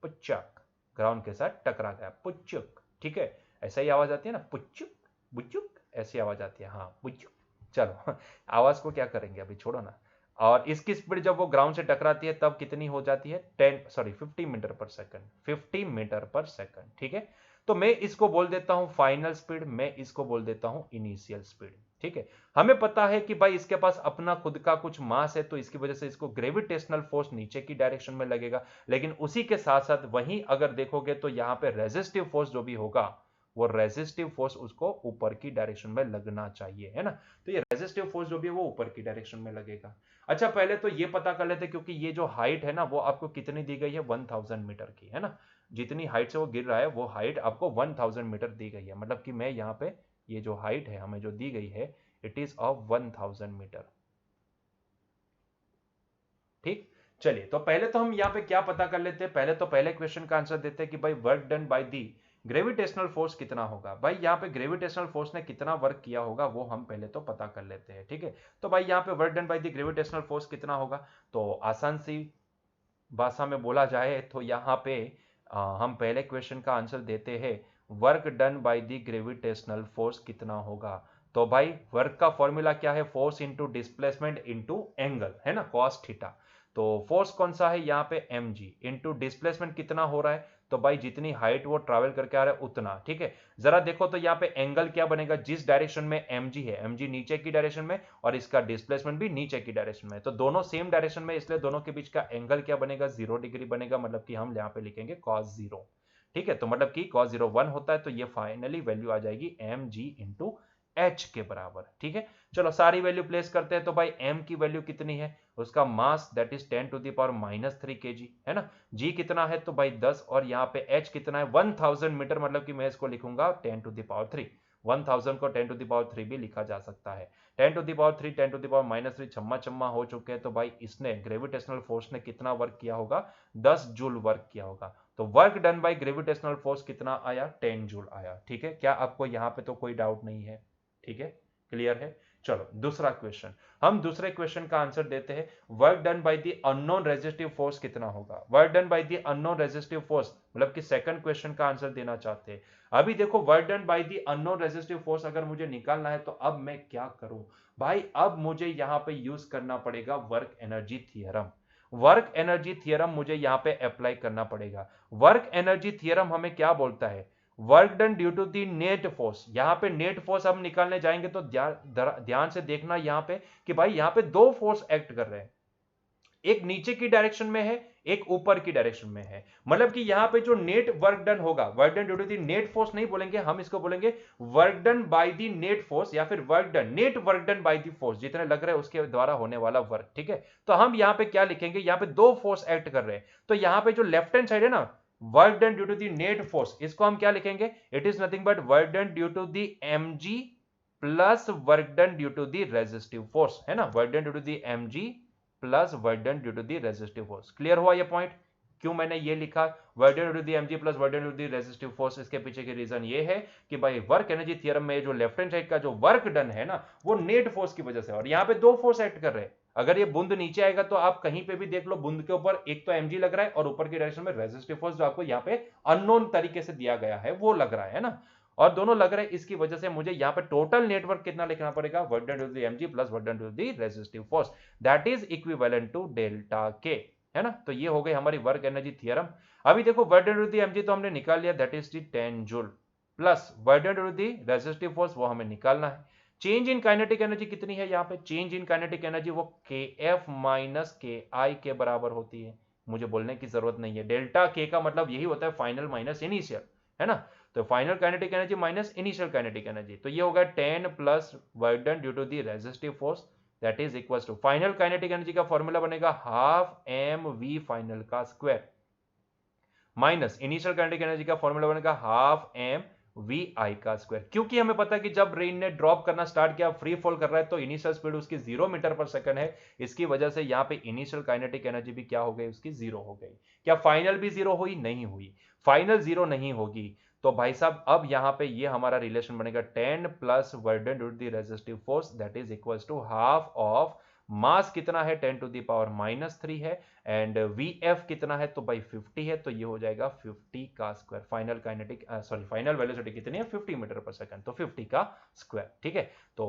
पुच्चक, ग्राउंड के साथ टकरा गया, पुच्चुक, ठीक है। ऐसा ही आवाज आती है ना, पुच्चुक बुच्चुक, ऐसी आवाज आती है, हाँ पुच्चुक। चलो आवाज को क्या करेंगे अभी, छोड़ो ना। और इसकी स्पीड जब वो ग्राउंड से टकराती है तब कितनी हो जाती है, 50 metre per second, 50 metre per second, ठीक है। तो मैं इसको बोल देता हूं फाइनल स्पीड, मैं इसको बोल देता हूं इनिशियल स्पीड, ठीक है। हमें पता है कि भाई इसके पास अपना खुद का कुछ मास है, तो इसकी वजह से इसको ग्रेविटेशनल फोर्स नीचे की डायरेक्शन में लगेगा। लेकिन उसी के साथ साथ वहीं अगर देखोगे तो यहां पे रेजिस्टिव फोर्स जो भी होगा, वो रेजिस्टिव फोर्स उसको ऊपर की डायरेक्शन में लगना चाहिए, है ना। तो ये रेजिस्टिव फोर्स जो भी है वो ऊपर की डायरेक्शन में लगेगा। अच्छा पहले तो ये पता कर लेते, क्योंकि ये जो हाइट है ना वो आपको कितनी दी गई है, 1000 मीटर की, है ना। जितनी हाइट से वो गिर रहा है वो हाइट आपको 1000 मीटर दी गई है, मतलब कि मैं यहाँ पे ये जो हाइट है हमें जो दी गई है, इट इज ऑफ 1000 मीटर, ठीक। चलिए तो पहले तो हम यहाँ पे क्या पता कर लेते हैं, पहले तो पहले क्वेश्चन का आंसर देते हैं कि भाई work done by the gravitational force कितना होगा। भाई यहाँ पे ग्रेविटेशनल फोर्स ने कितना वर्क किया होगा वो हम पहले तो पता कर लेते हैं, ठीक है। तो भाई यहाँ पे work done by the gravitational force कितना होगा, तो आसान सी भाषा में बोला जाए तो यहाँ पे हम पहले क्वेश्चन का आंसर देते हैं, work done by the gravitational force कितना होगा। तो भाई वर्क का फॉर्मूला क्या है, force into displacement into angle, है ना, कॉस थीटा। तो फोर्स कौन सा है यहाँ पे, mg, इंटू डिस्प्लेसमेंट कितना हो रहा है, तो भाई जितनी हाइट वो ट्रैवल करके आ रहा है उतना, ठीक है। जरा देखो तो यहाँ पे एंगल क्या बनेगा, जिस डायरेक्शन में mg है, mg नीचे की डायरेक्शन में और इसका डिस्प्लेसमेंट भी नीचे की डायरेक्शन में, तो दोनों सेम डायरेक्शन में, इसलिए दोनों के बीच का एंगल क्या बनेगा, 0 डिग्री बनेगा, मतलब कि हम यहाँ पे लिखेंगे cos 0, ठीक है। तो मतलब कि cos 0 1 होता है, तो ये फाइनली वैल्यू आ जाएगी mg इंटू एच के बराबर, ठीक है। चलो सारी वैल्यू प्लेस करते हैं, तो भाई m की वैल्यू कितनी है, उसका मास दैट इज 10⁻³ kg, है ना। g कितना है, तो भाई 10, और यहाँ पे h कितना है 1000 मीटर, मतलब कि मैं इसको लिखूंगा 10⁻3, 1000 को 10⁻3 भी लिखा जा सकता है। 10⁻3 10⁻³ छम्मा छम्मा हो चुके हैं, तो भाई इसने ग्रेविटेशनल फोर्स ने कितना वर्क किया होगा, 10 जूल वर्क किया होगा। तो work done by gravitational force कितना आया, 10 जूल आया, ठीक है। क्या आपको यहाँ पे तो कोई डाउट नहीं है, ठीक है, क्लियर है। चलो दूसरा क्वेश्चन, हम दूसरे क्वेश्चन का आंसर देते हैं, work done by the unknown resistive force कितना होगा। Work done by the unknown resistive force, मतलब कि सेकंड क्वेश्चन का आंसर देना चाहते हैं। अभी देखो work done by the unknown resistive force अगर मुझे निकालना है तो अब मैं क्या करूं भाई, अब मुझे यहां पे यूज करना पड़ेगा work energy theorem. Work energy theorem मुझे यहां पे अप्लाई करना पड़ेगा। वर्क एनर्जी थियरम हमें क्या बोलता है, work done due to the net force. यहां पे नेट फोर्स हम निकालने जाएंगे तो ध्यान से देखना यहां पे कि भाई यहां पे दो फोर्स एक्ट कर रहे हैं, एक नीचे की डायरेक्शन में है, एक ऊपर की डायरेक्शन में है। मतलब कि यहां पे जो नेट वर्क डन होगा, work done due to the net force नहीं बोलेंगे हम, इसको बोलेंगे work done by the net force, या फिर work done, net work done by the force, जितने लग रहे हैं उसके द्वारा होने वाला वर्क। ठीक है, तो हम यहां पे क्या लिखेंगे, यहां पे दो फोर्स एक्ट कर रहे हैं, तो यहां पे जो लेफ्ट हैंड साइड है ना, work done due to the net force, इसको हम क्या लिखेंगे, it is nothing but work done due to the mg plus work done due to the resistive force, है ना, work done due to the mg plus work done due to the resistive force. Clear हुआ ये पॉइंट, क्यों मैंने ये लिखा work done due to the mg plus work done due to the resistive force? इसके पीछे की रीजन ये है कि भाई वर्क एनर्जी थ्योरम में जो लेफ्ट हैंड साइड का जो वर्क डन है ना, वो नेट फोर्स की वजह से, और यहाँ पे दो फोर्स एक्ट कर रहे हैं। अगर ये बूंद नीचे आएगा तो आप कहीं पे भी देख लो, बूंद के ऊपर एक तो mg लग रहा है और ऊपर की डायरेक्शन में रेजिस्टिव फोर्स जो आपको यहाँ पे अननोन तरीके से दिया गया है वो लग रहा है ना, और दोनों लग रहे हैं, इसकी वजह से मुझे यहाँ पे टोटल नेटवर्क कितना लिखना पड़ेगा, work done due to the mg plus work done due to the resistive force, that is equivalent to delta K, है ना। तो ये हो गई हमारी वर्क एनर्जी थ्योरम। अभी देखो work done due to the mg तो हमने निकाल लिया, that is the 10 joule, plus work done due to the resistive force वो हमें निकालना है। चेंज इन काइनेटिक एनर्जी कितनी है यहाँ पे, चेंज इन काइनेटिक एनर्जी वो kf माइनस ki के बराबर होती है, मुझे बोलने की जरूरत नहीं है। डेल्टा के का मतलब यही होता है फाइनल माइनस इनिशियल, है ना। तो final kinetic energy minus initial kinetic energy, तो ये होगा 10 plus work done due to the resistive force, that is equal to final kinetic energy का फॉर्मूला बनेगा हाफ mv फाइनल का square, minus initial kinetic energy का फॉर्मूला बनेगा हाफ m वी आई का स्क्वायर। क्योंकि हमें पता है कि जब रेन ने ड्रॉप करना स्टार्ट किया, फ्री फॉल कर रहा है, तो इनिशियल स्पीड उसकी 0 मीटर पर सेकंड है, इसकी वजह से यहाँ पे इनिशियल काइनेटिक एनर्जी भी क्या हो गई, उसकी 0 हो गई। क्या फाइनल भी 0 हुई? नहीं हुई, फाइनल 0 नहीं होगी। तो भाई साहब अब यहाँ पे ये हमारा रिलेशन बनेगा 10 plus work done due to the resistive force, that is equal to half of mass कितना है 10 टू द पावर माइनस 3 है, एंड Vf कितना है, तो भाई 50 है, तो ये हो जाएगा 50 का square. Final kinetic sorry final velocity कितनी है, 50 मीटर पर सेकंड, तो 50 का स्क्वायर। ठीक है, तो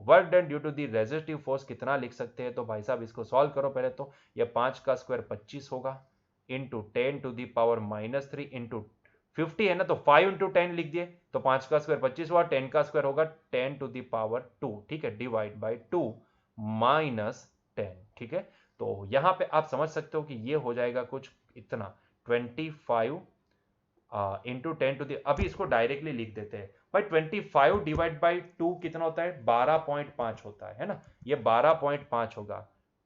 work done due to the resistive force कितना लिख सकते हैं, तो भाई साहब इसको सॉल्व करो पहले, तो ये 5 का स्क्वायर 25 होगा, into 10 to the power minus 3 into 50 है ना, तो 5 इंटू 10 लिख दिए, तो 5 का स्क्वायर 25 हुआ, 10 का स्क्वायर होगा 10 टू द पावर 2, ठीक है, डिवाइड बाई 2 माइनस 10। ठीक है, तो यहां पे आप समझ सकते हो कि ये हो जाएगा कुछ इतना 25 इंटू 10 टू द, अभी इसको डायरेक्टली लिख देते हैं भाई, 25 डिवाइड बाई 2 कितना होता है, 12.5 होता है ना, ये 12.5 होगा,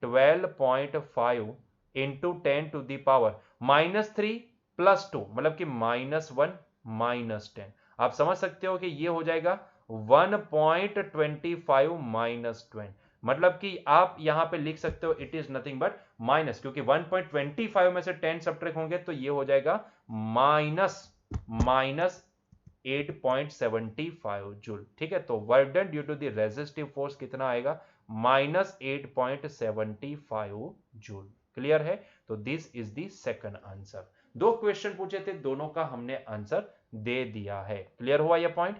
12.5 into 10 to the power minus 3 plus 2, मतलब कि -1 -10। आप समझ सकते हो कि ये हो जाएगा 1.25 माइनस 20, मतलब कि आप यहां पे लिख सकते हो it is nothing but minus, क्योंकि 1.25 में से 10 सब्ट्रैक्ट होंगे तो ये हो जाएगा माइनस माइनस 8.75 जूल। ठीक है, तो work done due to the resistive force कितना आएगा, माइनस 8.75 जूल। क्लियर है, तो this is the second answer. दो क्वेश्चन पूछे थे, दोनों का हमने आंसर दे दिया है। क्लियर हुआ यह पॉइंट,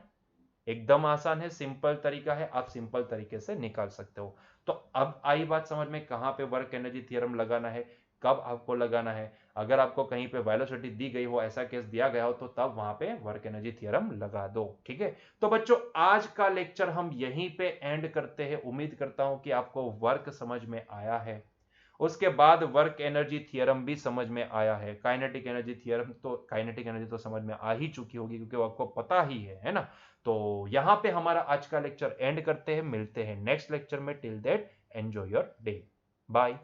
एकदम आसान है, सिंपल तरीका है, आप सिंपल तरीके से निकाल सकते हो। तो अब आई बात समझ में कहां पे वर्क एनर्जी थ्योरम लगाना है, कब आपको लगाना है। अगर आपको कहीं पे वेलोसिटी दी गई हो, ऐसा केस दिया गया हो, तो तब वहां पे वर्क एनर्जी थ्योरम लगा दो। ठीक है, तो बच्चों आज का लेक्चर हम यहीं पे एंड करते हैं। उम्मीद करता हूं कि आपको वर्क समझ में आया है, उसके बाद वर्क एनर्जी थ्योरम भी समझ में आया है। काइनेटिक एनर्जी थ्योरम तो, काइनेटिक एनर्जी तो समझ में आ ही चुकी होगी क्योंकि वो आपको पता ही है ना। तो यहां पे हमारा आज का लेक्चर एंड करते हैं, मिलते हैं नेक्स्ट लेक्चर में। Till that enjoy your day, bye.